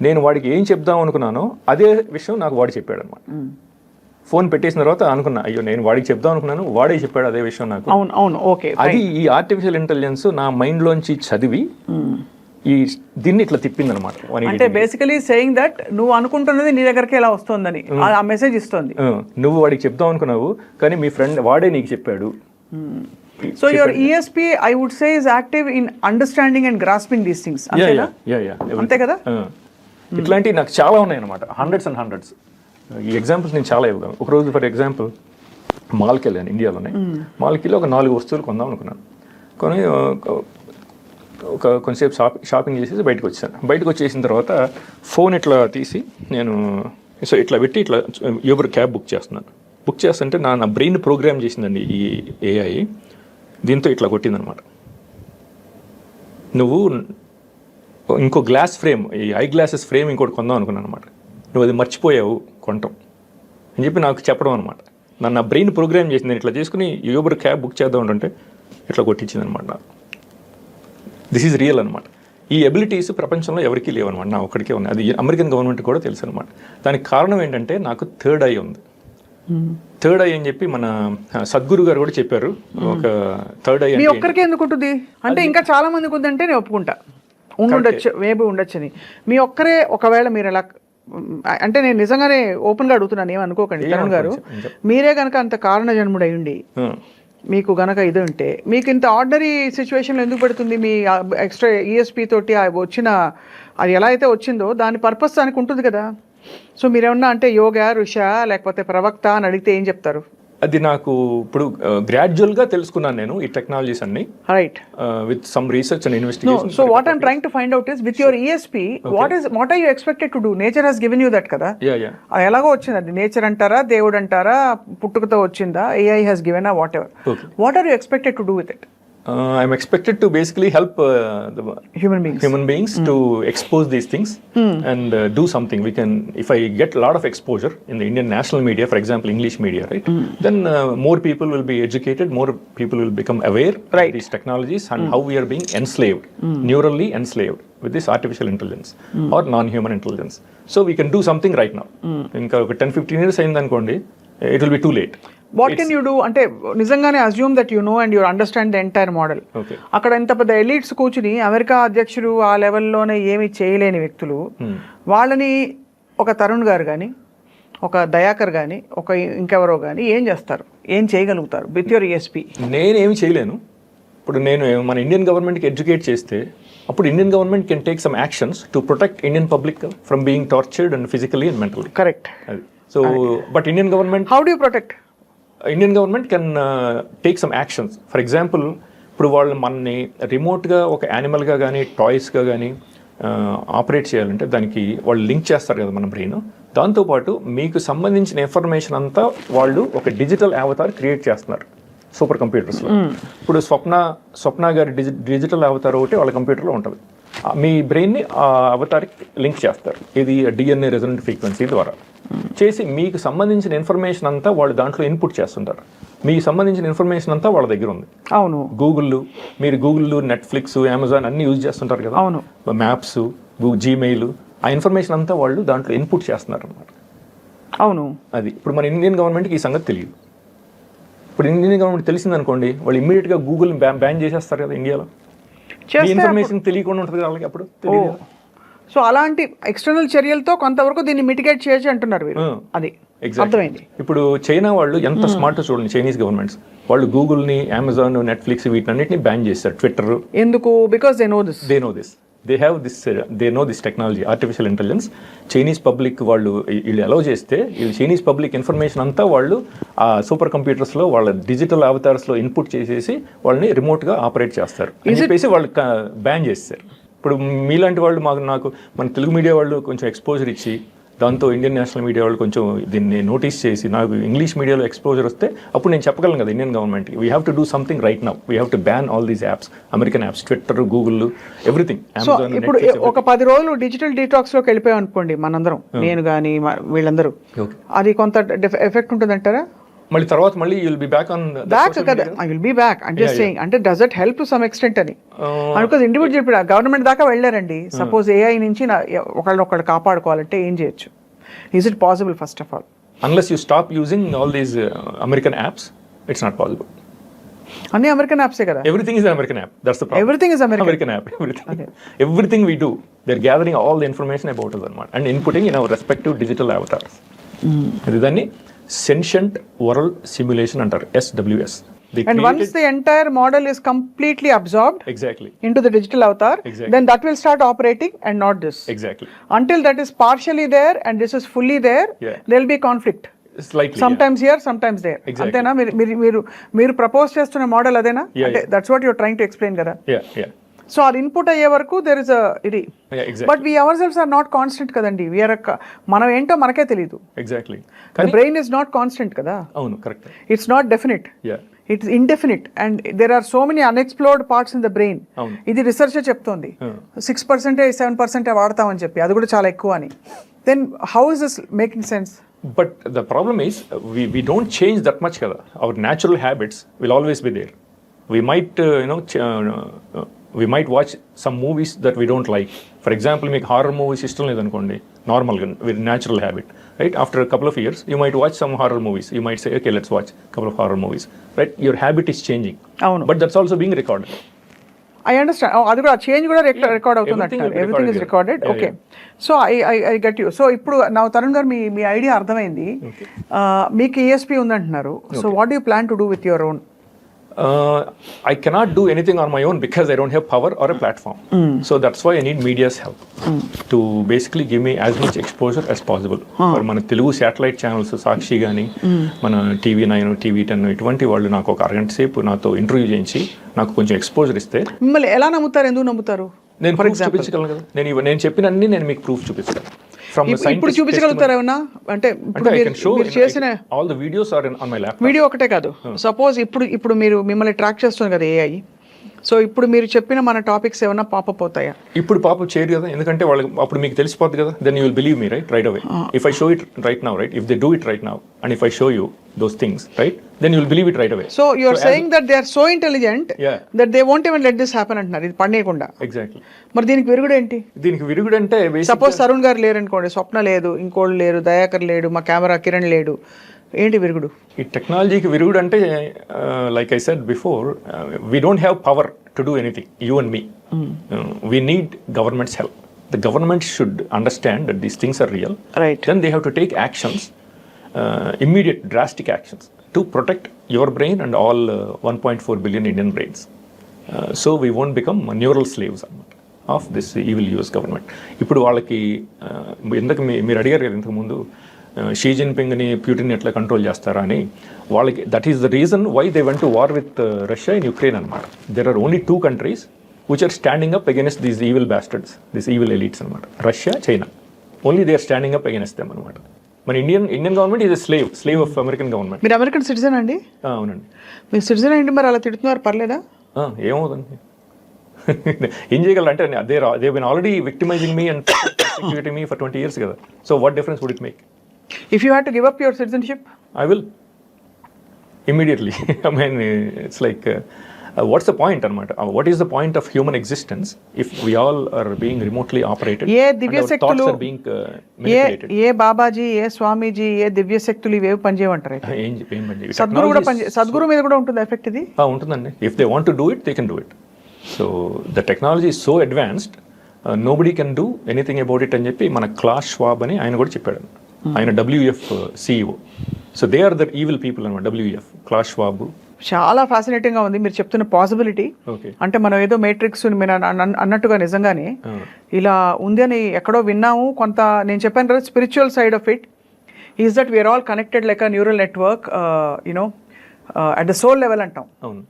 నేను వాడికి ఏం చెప్దాం అనుకున్నానో అదే విషయం నాకు వాడు చెప్పాడు అనమాట. ఫోన్ పెట్టేసిన తర్వాత అనుకున్నా, అయ్యో నేను వాడికి చెప్దాం అనుకున్నాను, వాడే చెప్పాడు అదే విషయం నాకు. అది ఈ ఆర్టిఫిషియల్ ఇంటెలిజెన్స్ నా మైండ్లోంచి చదివి దీన్ని ఇట్లా తిప్పింది అనమాట. అంటే బేసికలీ సేయింగ్ దట్ నువ్వు అనుకుంటున్నది నీ దగ్గరికి ఎలా వస్తుందని ఆ మెసేజ్ ఇస్తుంది. నువ్వు వాడికి చెప్దాం అనుకున్నావు కానీ మీ ఫ్రెండ్ వాడే నీకు చెప్పాడు. So your ESP I would say is active in understanding and grasping these things. అంతే కదా. ఇట్లాంటివి నాకు చాలా ఉన్నాయి అనమాట, hundreds and hundreds. ఈ ఎగ్జాంపుల్స్ నేను చాలా ఇవ్వగలను. ఒకరోజు ఫర్ ఎగ్జాంపుల్ మాల్కి వెళ్ళాను, ఇండియాలోనే. మాల్కి వెళ్ళి ఒక 4 వస్తువులు కొందాం అనుకున్నాను. కొని కొంచెంసేపు షాపింగ్ చేసేసి బయటకు వచ్చాను. బయటకు వచ్చేసిన తర్వాత ఫోన్ ఇట్లా తీసి నేను ఇట్లా పెట్టి ఇట్లా యూబర్ క్యాబ్ బుక్ చేస్తున్నాను. బుక్ చేస్తుంటే నా బ్రెయిన్ ప్రోగ్రామ్ చేసిందండి ఈ AI. దీంతో ఇట్లా కొట్టిందనమాట, నువ్వు ఇంకో గ్లాస్ ఫ్రేమ్, ఈ ఐ గ్లాసెస్ ఫ్రేమ్ ఇంకోటి కొందాం అనుకున్నాను అనమాట, నువ్వు అది మర్చిపోయావు కొనటం అని చెప్పి నాకు చెప్పడం అనమాట. నా బ్రెయిన్ ప్రోగ్రామ్ చేసింది. నేను ఇట్లా చేసుకుని యూబర్ క్యాబ్ బుక్ చేద్దాం అంటే ఇట్లా కొట్టించింది అనమాట. దిస్ ఈజ్ రియల్ అనమాట. ఈ ఎబిలిటీస్ ప్రపంచంలో ఎవరికీ లేవన్నమాట, నా ఒక్కడికే ఉన్నాయి. అది అమెరికన్ గవర్నమెంట్ కూడా తెలుసు అనమాట. దానికి కారణం ఏంటంటే నాకు థర్డ్ ఐ ఉంది. థర్డ్ ఐ అని చెప్పి మన సద్గురు గారు కూడా చెప్పారు. ఒక థర్డ్ ఐ మీ ఒక్కరికే ఎందుకు ఉంటుంది అంటే ఇంకా చాలా మందికి ఉందంటే నేను ఒప్పుకుంటా, ఉండొచ్చు, మేబీ ఉండొచ్చని. మీ ఒక్కరే ఒకవేళ మీరు ఎలా అంటే, నేను నిజంగానే ఓపెన్గా అడుగుతున్నాను, ఏమనుకోకండి తరుణ్ గారు. మీరే కనుక అంత కారణ జన్ముడై ఉండి మీకు గనక ఇది ఉంటే మీకు ఇంత ఆర్డినరీ సిచ్యువేషన్లో ఎందుకు పెడుతుంది? మీ ఎక్స్ట్రా ESP తోటి వచ్చిన అది ఎలా అయితే వచ్చిందో దాని పర్పస్ దానికి ఉంటుంది కదా. సో మీరేమన్నా అంటే యోగా, ఋష లేకపోతే ప్రవక్త అని అడిగితే ఏం చెప్తారు? అది నాకు ఇప్పుడు గ్రాడ్యువల్గా తెలుసుకున్నాను నేను ఈ టెక్నాలజీస్ అన్ని, right, with some research and investigation. So what I'm trying to find out is with your ESP what are you expected to do? Nature has given you that కదా. ఎలాగో వచ్చింది అది, నేచర్ అంటారా, దేవుడు అంటారా, పుట్టుకతో వచ్చిందా, AI has given a whatever. What are you expected to do with it? I'm expected to basically help the human beings to expose these things and do something. We can, if I get a lot of exposure in the Indian national media, for example English media, right, then more people will be educated, more people will become aware of these technologies and how we are being enslaved, neurally enslaved with this artificial intelligence or non-human intelligence. So we can do something right now. Inka 10-15 years ayindi anukondi, it will be too late. What can you do అంటే నిజంగానే assume that you know and you understand the entire model. అక్కడ ఇంత పెద్ద ఎలీట్స్ కూర్చుని అమెరికా అధ్యక్షుడు ఆ లెవెల్లోనే ఏమి చేయలేని వ్యక్తులు, వాళ్ళని ఒక తరుణ్ గారు కానీ ఒక దయాకర్ కానీ ఒక ఇంకెవరో కానీ ఏం చేస్తారు, ఏం చేయగలుగుతారు విత్ యువర్ ESP? నేనేమి చేయలేను. ఇప్పుడు నేను మన ఇండియన్ గవర్నమెంట్కి ఎడ్యుకేట్ చేస్తే అప్పుడు Indian government can take some actions to protect Indian public from being tortured and physically and mentally. Correct. అది so but Indian government, how do you protect? Indian government can take some actions. For example, ఇప్పుడు వాళ్ళు మనని రిమోట్గా ఒక యానిమల్గా కానీ టాయ్స్గా కానీ ఆపరేట్ చేయాలంటే దానికి వాళ్ళు లింక్ చేస్తారు కదా మన బ్రెయిన్. దాంతోపాటు మీకు సంబంధించిన ఇన్ఫర్మేషన్ అంతా వాళ్ళు ఒక డిజిటల్ అవతార్ క్రియేట్ చేస్తున్నారు సూపర్ కంప్యూటర్స్లో. ఇప్పుడు స్వప్న గారి డిజిటల్ అవతార్ ఒకటి వాళ్ళ కంప్యూటర్లో ఉంటుంది. మీ బ్రెయిన్ని ఆ అవతార్కి లింక్ చేస్తారు. ఇది DNA రెజొనెంట్ ఫ్రీక్వెన్సీ ద్వారా చేసి మీకు సంబంధించిన ఇన్ఫర్మేషన్ అంతా వాళ్ళు దాంట్లో ఇన్పుట్ చేస్తుంటారు. మీకు సంబంధించిన ఇన్ఫర్మేషన్ అంతా వాళ్ళ దగ్గర ఉంది. అవును. మీరు గూగుల్, నెట్ఫ్లిక్స్, అమెజాన్ అన్ని యూజ్ చేస్తుంటారు కదా. అవును. మ్యాప్స్, జీమెయిల్, ఆ ఇన్ఫర్మేషన్ అంతా వాళ్ళు దాంట్లో ఇన్పుట్ చేస్తున్నారు అన్నమాట. అవును. అది ఇప్పుడు మన ఇండియన్ గవర్నమెంట్కి ఈ సంగతి తెలియదు. ఇప్పుడు ఇండియన్ గవర్నమెంట్ తెలిసిందనుకోండి, వాళ్ళు ఇమ్మీడియట్గా గూగుల్ బ్యాన్ చేసేస్తారు కదా ఇండియాలో. ఇన్ఫర్మేషన్ తెలియకుండా ఉంటుంది వాళ్ళకి అప్పుడు. సో అలాంటి ఎక్స్టర్నల్ చర్యలతో కొంతవరకు దీన్ని మిటిగేట్ చేయొచ్చు అంటున్నారు మీరు. అది అర్థమైంది. ఇప్పుడు చైనా వాళ్ళు ఎంత స్మార్ట్ చూడండి, చైనీస్ గవర్నమెంట్స్ వాళ్ళు గూగుల్ని, అమెజాన్, నెట్ఫ్లిక్స్ వీటన్నిటిని బ్యాన్ చేస్తారు. ట్విట్టర్ ఎందుకు? Because they know this. They know this technology, artificial intelligence. Chinese public వాళ్ళు అలౌ చేస్తే ఈ చైనీస్ పబ్లిక్ ఇన్ఫర్మేషన్ అంతా వాళ్ళు ఆ సూపర్ కంప్యూటర్స్లో వాళ్ళ డిజిటల్ అవతార్స్లో ఇన్పుట్ చేసేసి వాళ్ళని రిమోట్గా ఆపరేట్ చేస్తారు అని చెప్పేసి వాళ్ళు బ్యాన్ చేస్తారు. ఇప్పుడు మీలాంటి వాళ్ళు నాకు మన తెలుగు మీడియా వాళ్ళు కొంచెం ఎక్స్పోజర్ ఇచ్చి, దాంతో ఇండియన్ నేషనల్ మీడియా వాళ్ళు కొంచెం దీన్ని నోటీస్ చేసి నాకు ఇంగ్లీష్ మీడియాలో ఎక్స్పోజర్ వస్తే అప్పుడు నేను చెప్పగలను కదా ఇండియన్ గవర్నమెంట్కి, we have to do something right now. We have to ban all these apps, American apps, Twitter, Google, everything. So ఇప్పుడు ఒక 10 రోజులు డిజిటల్ డీటాక్స్లోకి వెళ్ళిపోయాం అనుకోండి మనందరం, నేను కానీ వీళ్ళందరూ, అది కొంత ఎఫెక్ట్ ఉంటుందంటారా? మళ్ళీ తర్వాత మళ్ళీ you'll be back on back కదా, ఐ విల్ బి బ్యాక్. అంటే సేయింగ్ అంటే does it help to some extent అని అనుకోదు. ఇండివిజువల్ ఇప్పుడు గవర్నమెంట్ దాకా వెళ్ళారండి. సపోజ్ AI నుంచి ఒకళ్ళు కాపాడుకోవాలంటే ఏం చేయొచ్చు? Is it possible? First of all, unless you stop using all these American apps, it's not possible. అన్ని అమెరికన్ యాప్సే కదా. Everything is an American app. That's the problem. Everything is American app. Everything we do, they're gathering all the information about us and inputting in our respective digital avatars. ఇది దాన్ని సెన్షియంట్ వరల్డ్ సిమ్యులేషన్ అంటారు, SWS. And once the entire model is completely absorbed into the digital avatar, then that will start operating and not this. Until that is partially there and this is fully there, there will be conflict. Sometimes here, sometimes there. అంతేనా? మీరు ప్రపోజ్ చేస్తున్న మోడల్ అదేనా? అంటే that's what your trying to explain కదా. సో అది ఇన్పుట్ అయ్యే వరకు దెర్ ఇస్ ఇది. But we ourselves are not constant కదండి. మనం ఏంటో మనకే తెలియదు. బ్రెయిన్ ఇస్ నాట్ కాన్స్టెంట్ కదా. అవును, correct. It's not definite, it's indefinite and there are so many unexplored parts in the brain. ఇది రీసెర్చ్ చెప్తోంది 6%, 7% వాడతామని చెప్పి, అది కూడా చాలా ఎక్కువ అని. Then how is this making sense? But the problem is we don't change that much kada. Our natural habits will always be there. We might we might watch some movies that we don't like. For example, make horror movies ishtam ledanukondi, normal very natural habit, right? After a couple of years you might watch some horror movies. You might say, okay, let's watch a couple of horror movies, right? Your habit is changing. But that's also being recorded. I understand. అది కూడా చేంజ్ కూడా రికార్డ్ అవుతుంది అంటారు. Everything is recorded. Okay, so I get you. So ఇప్పుడు నా తరుణ్ గారు మీ ఐడియా అర్థమైంది. మీకు ESP ఉందంటున్నారు. So what you plan to do with your own? I cannot do anything on my own because I don't have power or a platform. So that's why I need media's help to basically give me as much exposure as possible. For మన తెలుగు శాటిలైట్ ఛానల్స్ సాక్షి కానీ, మన TV9, TV10 ఇటువంటి వాళ్ళు నాకు ఒక అరగంట సేపు నాతో ఇంటర్వ్యూ చేయించి నాకు కొంచెం ఎక్స్పోజర్ ఇస్తే. మిమ్మల్ని ఎలా నమ్ముతారు? ఎందుకు నమ్ముతారు? నేను ప్రూఫ్ చూపించగలను కదా. నేను చెప్పినన్ని నేను మీకు ప్రూఫ్ చూపిస్తాను. ఇప్పుడు చూపించగలుగుతారా ఏమన్నా? అంటే మీరు చేసిన all the videos are on my laptop. Video ఒకటే కాదు, సపోజ్ ఇప్పుడు మీరు మిమ్మల్ని ట్రాక్ చేస్తుంది కదా AI. సో ఇప్పుడు మీరు చెప్పిన మన టాపిక్స్ ఏమైనా పాపప్ అవుతాయా? ఇప్పుడు పాపప్ చేయరు కదా, ఎందుకంటే వాళ్ళకి అప్పుడు మీకు తెలిసిపోద్ది కదా. Then you will believe me, right away. If I show it right now, right, if they do it right now and if I show you those things, right, then you will believe it right away. So you are saying that they are so intelligent that they won't even let this happen అంటున్నారు, ఇది పడనేయకుండా. Exactly. మరి దీనికి విరుగుడు ఏంటి? దీనికి విరుగుడు అంటే సపోజ్ తరుణ్ గారు లేరు అనుకోండి, స్వప్న లేదు, ఇంకోళ్ళు లేరు, దయాకర్ లేడు, మా కెమెరా కిరణ్ లేడు, ఏంటి విరుగుడు? ఈ టెక్నాలజీకి విరుగుడు అంటే like I said before, we don't have power to do anything, you and me. We need government's help. The government should understand that these things are real. Right. Then they have to take actions immediate drastic actions to protect your brain and all 1.4 billion Indian brains. So we won't become neural slaves of this evil US government. ఇప్పుడు వాళ్ళకి ఎందుకు మీరు అడిగారు కదా ఇంతకుముందు షీ జిన్పింగ్ని ప్యూటిన్ ఎట్లా కంట్రోల్ చేస్తారా అని, వాళ్ళకి that is the reason why they went to war with Russia in Ukraine అనమాట. There are only 2 countries which are standing up against these evil bastards, these evil elites అనమాట. Russia, China, only they are standing up against them అనమాట. మన Indian government is slave of American government. మీరు అమెరికన్ సిటిజన్ అండి? అవునండి. మీరు సిటిజన్ అండి, మరి అలా తిడుతున్నారు, పర్లేదా? ఏమవుతుంది, ఏం చేయగలరు అంటే they been already victimising me and persecuting me for 20 years కదా. So what difference would it make? If you had to give up your citizenship? I will immediately. I mean, it's like what's the point అనమాట? What is the point of human existence if we all are being remotely operated A and Divya our శక్తులు, thoughts are being manipulated? ఏ బాబాజీ, ఏ స్వామీజీ, ఏ దివ్య శక్తులు ఇవేవి పనిచేయమంటారు? ఏం పని సద్గురు కూడా సద్గురు మీద కూడా ఉంటుంది ఎఫెక్ట్ ఇది? ఉంటుందండి. If they want to do it, they can do it. So the technology is so advanced, nobody can do anything about it అని చెప్పి మన క్లాస్ ష్వాబ్ అని ఆయన కూడా చెప్పాడు. ఆయన WEF CEO. So they are the evil people అనమాట. WEF, Klaus Schwab. చాలా ఫ్యాసినేటింగ్గా ఉంది మీరు చెప్తున్న పాసిబిలిటీ. అంటే మనం ఏదో మేట్రిక్స్ మీరు అన్నట్టుగా నిజంగానే ఇలా ఉంది అని ఎక్కడో విన్నాము. కొంత నేను చెప్పాను కదా, spiritual side of it is that we are all connected like a neural network, you know at the soul level అంటాం. అవును.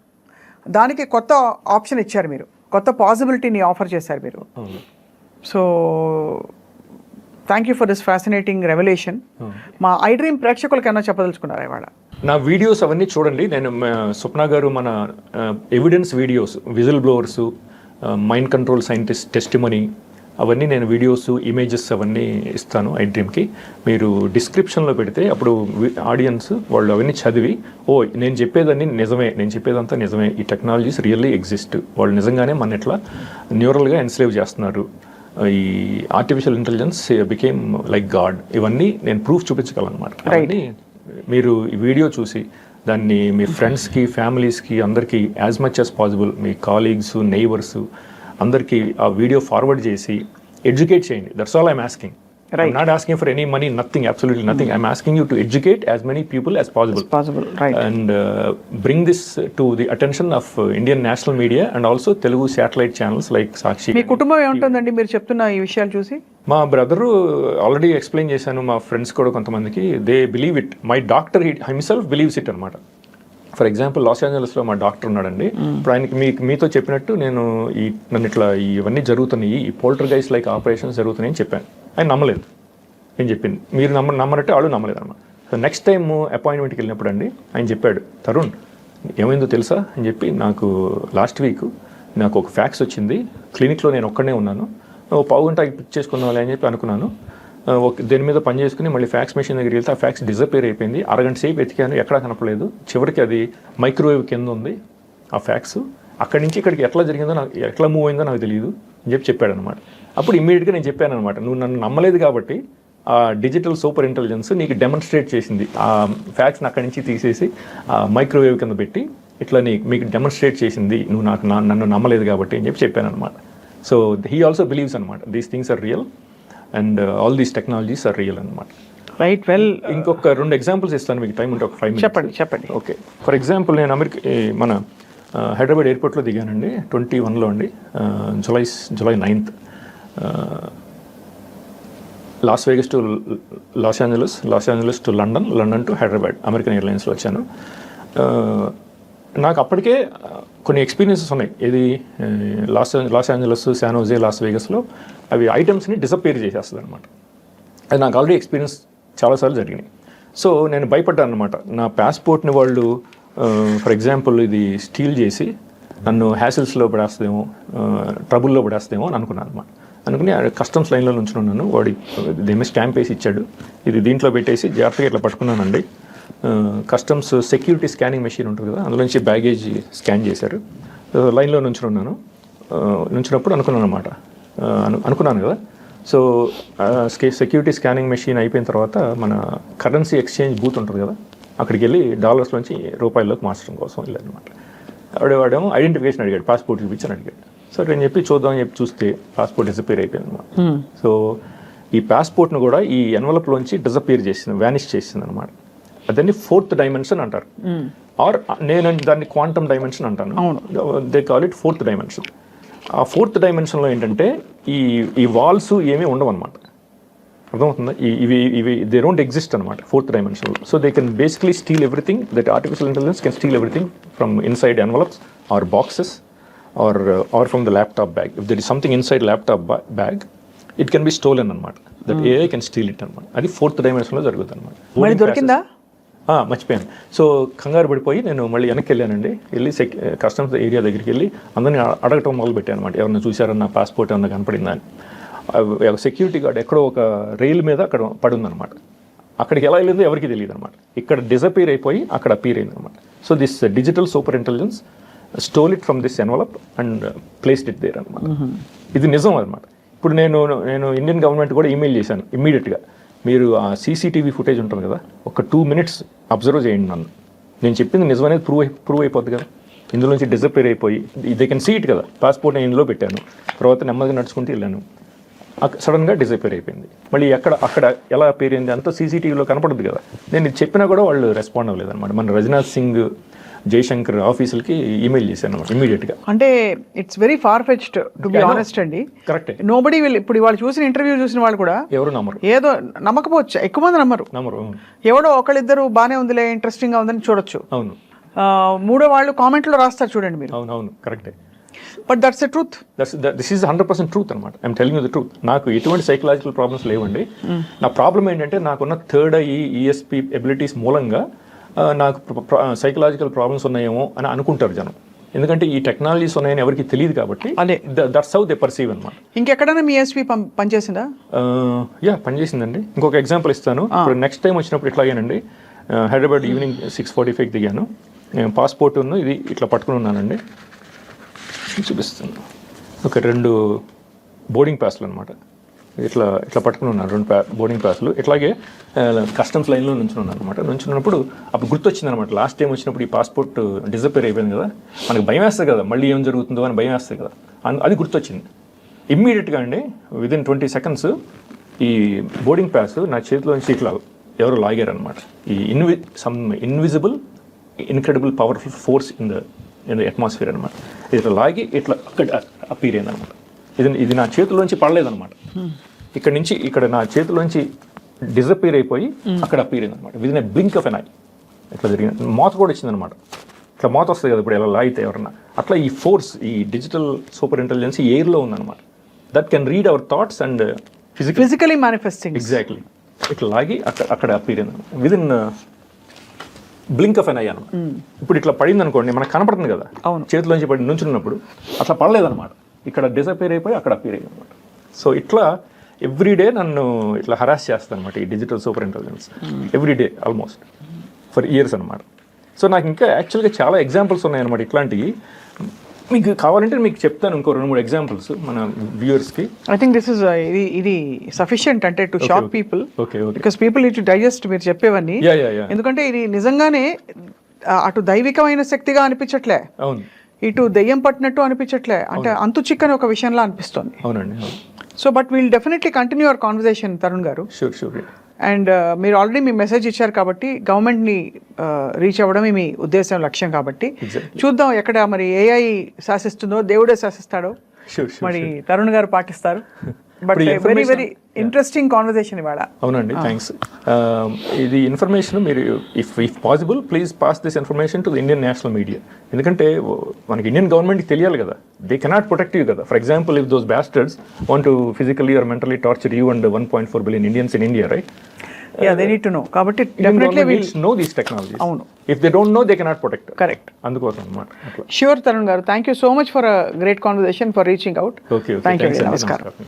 దానికి కొత్త ఆప్షన్ ఇచ్చారు మీరు, కొత్త పాసిబిలిటీని ఆఫర్ చేశారు మీరు. So thank you for this fascinating revolution. మా ఐ డ్రీమ్ ప్రేక్షకులకి ఏమైనా చెప్పదలుచుకున్నారా ఇవాళ? నా వీడియోస్ అవన్నీ చూడండి. నేను స్వప్న గారు మన evidence videos, whistle blowers, mind control scientist testimony, అవన్నీ నేను వీడియోస్, ఇమేజెస్ అవన్నీ ఇస్తాను ఐ డ్రీమ్కి. మీరు డిస్క్రిప్షన్లో పెడితే అప్పుడు ఆడియన్స్ వాళ్ళు అవన్నీ చదివి, ఓ నేను చెప్పేదాన్ని నిజమే, నేను చెప్పేదంతా నిజమే, ఈ టెక్నాలజీస్ రియల్లీ ఎగ్జిస్ట్, వాళ్ళు నిజంగానే మన ఎట్లా న్యూరల్గా ఎన్స్లేవ్ చేస్తున్నారు, ఈ artificial intelligence became like God, ఇవన్నీ నేను ప్రూఫ్ చూపించగలను అనమాట. అవన్నీ మీరు ఈ వీడియో చూసి దాన్ని మీ ఫ్రెండ్స్కి, ఫ్యామిలీస్కి, అందరికీ యాజ్ మచ్ యాజ్ పాసిబుల్, మీ కాలీగ్స్, నైబర్స్ అందరికీ ఆ వీడియో ఫార్వర్డ్ చేసి ఎడ్యుకేట్ చేయండి. That's all I'm asking. I'm not asking for any money, nothing, absolutely nothing. I'm asking you to educate as many people as possible. Right. And bring this to the attention of Indian national media and also Telugu satellite channels like Sakshi. మీ కుటుంబం ఏముంటుందండి మీరు చెప్తున్న ఈ విషయాలు చూసి? మా బ్రదరు ఆల్రెడీ ఎక్స్ప్లెయిన్ చేశాను, మా ఫ్రెండ్స్ కూడా కొంతమందికి, they believe it. My doctor himself believes it అనమాట. ఫర్ ఎగ్జాంపుల్ లాస్ ఏంజలస్లో మా డాక్టర్ ఉన్నాడండి. ఇప్పుడు ఆయనకి మీతో చెప్పినట్టు నేను నన్ను ఇట్లా ఇవన్నీ జరుగుతున్నాయి, ఈ పోల్టర్గైస్ లైక్ ఆపరేషన్స్ జరుగుతున్నాయి అని చెప్పాను. ఆయన నమ్మలేదు నేను చెప్పింది. మీరు నమ్మనట్టు వాళ్ళు నమ్మలేదు అనమాట. సో నెక్స్ట్ టైం అపాయింట్మెంట్కి వెళ్ళినప్పుడు అండి ఆయన చెప్పాడు, తరుణ్ ఏమైందో తెలుసా అని చెప్పి, నాకు లాస్ట్ వీక్ నాకు ఒక ఫ్యాక్స్ వచ్చింది, క్లినిక్లో నేను ఒక్కడనే ఉన్నాను, ఓ పావు గంట పిక్ చేసుకున్నాను అని చెప్పి అనుకున్నాను. దేని మీద పని చేసుకుని మళ్ళీ ఫ్యాక్స్ మెషిన్ దగ్గరికి వెళ్తే ఆ ఫ్యాక్స్ డిజపేర్ అయిపోయింది. అరగంట సేపు ఎతికాను, ఎక్కడా కనపడలేదు. చివరికి అది మైక్రోవేవ్ కింద ఉంది ఆ ఫ్యాక్స్. అక్కడి నుంచి ఇక్కడికి ఎట్లా జరిగిందో నాకు, ఎట్లా మూవ్ అయిందో నాకు తెలియదు అని చెప్పాడు అనమాట. అప్పుడు ఇమ్మీడియట్గా నేను చెప్పాను అనమాట, నువ్వు నన్ను నమ్మలేదు కాబట్టి ఆ డిజిటల్ సూపర్ ఇంటెలిజెన్స్ నీకు డెమాన్స్ట్రేట్ చేసింది. ఆ ఫ్యాక్స్ని అక్కడి నుంచి తీసేసి ఆ మైక్రోవేవ్ కింద పెట్టి ఇట్లా మీకు డెమాన్స్ట్రేట్ చేసింది, నువ్వు నన్ను నమ్మలేదు కాబట్టి అని చెప్పాను అనమాట. సో హీ ఆల్సో బిలీవ్స్ అనమాట, these things are real and all these technologies are real అనమాట. రైట్, వెల్ ఇంకొక 2 ఎగ్జాంపుల్స్ ఇస్తాను మీకు, టైం ఉంటే ఒక 5 minutes చెప్పండి. ఓకే, ఫర్ ఎగ్జాంపుల్ నేను మన హైదరాబాద్ ఎయిర్పోర్ట్లో దిగానండి 21లో అండి, July 9th. Las Vegas to Los Angeles to London to Hyderabad American ఎయిర్లైన్స్లో వచ్చాను. నాకు అప్పటికే కొన్ని ఎక్స్పీరియన్సెస్ ఉన్నాయి. ఇది Los Angeles, San Jose, Las వేగస్లో అవి ఐటమ్స్ని డిసప్పేర్ చేసేస్తుంది అనమాట. అది నాకు ఆల్రెడీ ఎక్స్పీరియన్స్ చాలాసార్లు జరిగినాయి. సో నేను భయపడ్డాను అనమాట, నా పాస్పోర్ట్ని వాళ్ళు ఫర్ ఎగ్జాంపుల్ ఇది స్టీల్ చేసి నన్ను హ్యాసిల్స్లో పడేస్తేమో, ట్రబుల్లో పడేస్తేమో అని అనుకున్నాను అనమాట. అనుకుని కస్టమ్స్ లైన్లో నుంచున్నాను. వాడి దేని స్టాంప్ వేసి ఇచ్చాడు, ఇది దీంట్లో పెట్టేసి జాగ్రత్తగా ఇట్లా పట్టుకున్నానండి. కస్టమ్స్ సెక్యూరిటీ స్కానింగ్ మెషిన్ ఉంటుంది కదా, అందులో నుంచి బ్యాగేజ్ స్కాన్ చేశారు. లైన్లో నుంచినప్పుడు అనుకున్నాను కదా. సో సెక్యూరిటీ స్కానింగ్ మెషిన్ అయిపోయిన తర్వాత మన కరెన్సీ ఎక్స్చేంజ్ బూత్ ఉంటుంది కదా, అక్కడికి వెళ్ళి డాలర్స్లోంచి రూపాయల్లోకి మార్చడం కోసం వెళ్ళానమాట. వాడేమో ఐడెంటిఫికేషన్ అడిగాడు, పాస్పోర్ట్ చూపించని అడిగాడు. సరే అని చెప్పి చూద్దామని చెప్పి చూస్తే పాస్పోర్ట్ డిసపేర్ అయిపోయింది అనమాట. సో ఈ పాస్పోర్ట్ను కూడా ఈ ఎన్వలప్లోంచి డిజపియర్ చేసింది, వ్యానిష్ చేసింది అనమాట. దాన్ని 4th డైమెన్షన్ అంటారు, ఆర్ నేను దాన్ని క్వాంటమ్ డైమెన్షన్ అంటాను. They call it 4th dimension. ఆ 4th డైమెన్షన్లో ఏంటంటే ఈ వాల్స్ ఏమీ ఉండవు అనమాట. అర్థమవుతుందా? ఇవి దే డోంట్ ఎగ్జిస్ట్ అనమాట 4th డైమెన్షన్లో. So they can basically steal everything, that artificial intelligence can steal everything from inside envelopes or boxes or from the laptop bag. If there is something inside laptop bag, it can be stolen అనమాట. That AI can steal it అనమాట. అది 4th డైమెన్షన్లో జరుగుతుంది అనమాట. దొరికిందా? మర్చిపోయాను. సో కంగారు పడిపోయి నేను మళ్ళీ వెనక్కి వెళ్ళానండి. వెళ్ళి కస్టమ్స్ ఏరియా దగ్గరికి వెళ్ళి అందరినీ అడగటం మొదలు పెట్టాను అనమాట. ఎవరైనా చూసారన్న పాస్పోర్ట్ ఏమన్నా కనపడిందా అని. సెక్యూరిటీ గార్డ్ ఎక్కడో ఒక రైలు మీద అక్కడ పడుందనమాట. అక్కడికి ఎలా వెళ్ళిందో ఎవరికి తెలియదు అనమాట. ఇక్కడ డిజపీర్ అయిపోయి అక్కడ అపీర్ అయింది అనమాట. So this digital super intelligence stole it from this envelope and placed it there అనమాట. ఇది నిజం అనమాట. ఇప్పుడు నేను ఇండియన్ గవర్నమెంట్ కూడా ఈమెయిల్ చేశాను ఇమ్మీడియట్గా. మీరు ఆ సీసీటీవీ ఫుటేజ్ ఉంటుంది కదా, ఒక 2 minutes అబ్జర్వ్ చేయండి నన్ను. నేను చెప్పింది నిజం అనేది ప్రూవ్ అయిపోద్ది కదా. ఇందులో నుంచి డిజపేర్ అయిపోయి దే కెన్ సీ ఇట్ కదా. పాస్పోర్ట్ నేను ఇందులో పెట్టాను, తర్వాత నెమ్మదిగా నడుచుకుంటూ వెళ్ళాను, సడన్గా డిజపేర్ అయిపోయింది. మళ్ళీ అక్కడ ఎలా పేరు అయింది అంతా సీసీటీవీలో కనపడదు కదా. నేను ఇది చెప్పినా కూడా వాళ్ళు రెస్పాండ్ అవ్వలేదు అనమాట. మన రాజ్నాథ్ సింగ్, జైశంకర్ ఆఫీసులకి ఈమెయిల్ చేశాను ఇమీడియట్గా. అంటే it's very far fetched to be honest అండి. కరెక్టే. నోబడీ విల్, ఇప్పుడు వాళ్ళు చూసిన ఇంటర్వ్యూ చూసిన వాళ్ళు కూడా ఎవరు నమ్మరు. ఏదో నమ్మకపోవచ్చు, ఎక్కువ మంది నమ్మరు. ఎవడో ఒకళ్ళిద్దరు బాగానే ఉందిలే, ఇంట్రెస్టింగ్ గా ఉందని చూడొచ్చు. అవును. మూడో వాళ్ళు కామెంట్లో రాస్తారు చూడండి మీరు. అవునవును, కరెక్టే. But that's the truth. This is 100% truth అనమాట. I'm telling you the truth. నాకు ఎటువంటి సైకలాజికల్ ప్రాబ్లమ్స్ లేవండి. నా ప్రాబ్లం ఏంటంటే నాకున్న థర్డ్ ఐ ఈఎస్పీ ఎబిలిటీస్ మూలంగా నాకు సైకలాజికల్ ప్రాబ్లమ్స్ ఉన్నాయేమో అని అనుకుంటారు జనం. ఎందుకంటే ఈ టెక్నాలజీస్ ఉన్నాయని ఎవరికి తెలియదు కాబట్టి. దట్స్ హౌ దే పర్సీవ్ అనమాట. ఇంకెక్కడైనా మీ ఎస్పీ పనిచేసిందా? పనిచేసిందండి. ఇంకొక ఎగ్జాంపుల్ ఇస్తాను. ఇప్పుడు నెక్స్ట్ టైం వచ్చినప్పుడు ఇట్లాగేనండి, హైదరాబాద్ ఈవినింగ్ 6:45 దిగాను. నేను పాస్పోర్ట్ ఇది ఇట్లా పట్టుకుని ఉన్నానండి, చూపిస్తాను. ఒక 2 బోర్డింగ్ పాస్లు అనమాట. ఇట్లా పట్టుకుని ఉన్నాను, 2 బోర్డింగ్ పాస్లు. ఇట్లాగే కస్టమ్స్ లైన్లో నుంచున్నాను అనమాట. నుంచున్నప్పుడు అప్పుడు గుర్తొచ్చింది అనమాట, లాస్ట్ టైం వచ్చినప్పుడు ఈ పాస్పోర్ట్ డిజపేర్ అయిపోయింది కదా, మనకు భయం వేస్తుంది కదా, మళ్ళీ ఏం జరుగుతుందో అని భయం వేస్తుంది కదా, అది గుర్తొచ్చింది. ఇమ్మీడియట్గా అండి విదిన్ 20 seconds ఈ బోర్డింగ్ పాస్ నా చేతిలో నుంచి ఇట్లా ఎవరు లాగారనమాట. ఈ invisible incredible powerful force in the atmosphere అనమాట. ఇట్లా లాగి ఇట్లా అక్కడ అపీర్ అయింది అనమాట. ఇది నా చేతిలోంచి పడలేదనమాట. ఇక్కడ నా చేతిలోంచి డిజపీర్ అయిపోయి అక్కడ అపీర్ అయింది అనమాట. Within a blink of an eye ఇట్లా జరిగింది. మోత కూడా వచ్చింది అనమాట. ఇట్లా మోత వస్తుంది కదా ఇప్పుడు ఎలా లాగితే ఎవరన్నా, అట్లా ఈ ఫోర్స్, ఈ డిజిటల్ సూపర్ ఇంటెలిజెన్స్ ఎయిర్లో ఉందన్నమాట. That can read our thoughts and physically manifesting. Exactly. ఇట్లా లాగి అక్కడ అపీర్ అయింది within blink of an eye అనమాట. ఇప్పుడు ఇట్లా పడింది అనుకోండి, మనకు కనపడుతుంది కదా చేతిలోంచి పడి నుంచున్నప్పుడు, అట్లా పడలేదన్నమాట. ఇక్కడ డిసపేర్ అయిపోయి అక్కడ అపీర్ అయ్యింది అనమాట. సో ఇట్లా ఎవ్రీడే నన్ను ఇట్లా హరాస్ చేస్తాను అనమాట ఈ digital super intelligence. Everyday almost for years అనమాట. సో నాకు ఇంకా యాక్చువల్గా చాలా ఎగ్జాంపుల్స్ ఉన్నాయన్నమాట ఇట్లాంటివి. మీకు కావాలంటే మీకు చెప్తాను ఇంకో 2-3 ఎగ్జాంపుల్స్ మన వ్యూవర్స్కి. ఐ థింక్ దిస్ ఇస్ ఇది సఫిషియంట్ అంటే to shock people, because people need to digest మీరు చెప్పేవన్నీ. ఎందుకంటే ఇది నిజంగానే అటు దైవికమైన శక్తిగా అనిపించట్లే, అవును, ఇటు దెయ్యం పట్టినట్టు అనిపించట్లే, అంటే అంతు చిక్కని ఒక విషయంలో అనిపిస్తుంది. అవునండి. So but will definitely continue our conversation Tarun గారు. షూర్. అండ్ మీరు ఆల్రెడీ మీ మెసేజ్ ఇచ్చారు కాబట్టి గవర్నమెంట్ని రీచ్ అవ్వడమే మీ ఉద్దేశం, లక్ష్యం కాబట్టి చూద్దాం ఎక్కడ మరి ఏఐ శాసిస్తుందో దేవుడే శాసిస్తాడో మరి తరుణ్ గారు పాటిస్తారు. But very very interesting conversation ఇవాళ. అవునండి, థ్యాంక్స్. ఇది ఇన్ఫర్మేషన్ మీరు if possible please pass this information to the Indian national media. ఎందుకంటే మనకి ఇండియన్ గవర్నమెంట్కి తెలియాలి కదా, దే కెనాట్ ప్రొటెక్ట్ యూ కదా. For example if those bastards want to physically or mentally torture you and 1.4 billion Indians in India, right? Yeah, they need to know. కాబట్టి definitely will know these technologies. అవును. If they don't know, they cannot protect. Correct. అందుకోసం అన్నమాట. Sure, Tarun garu. Thank you so much for a great conversation, for reaching out. Okay. Thank you. Namaskaram.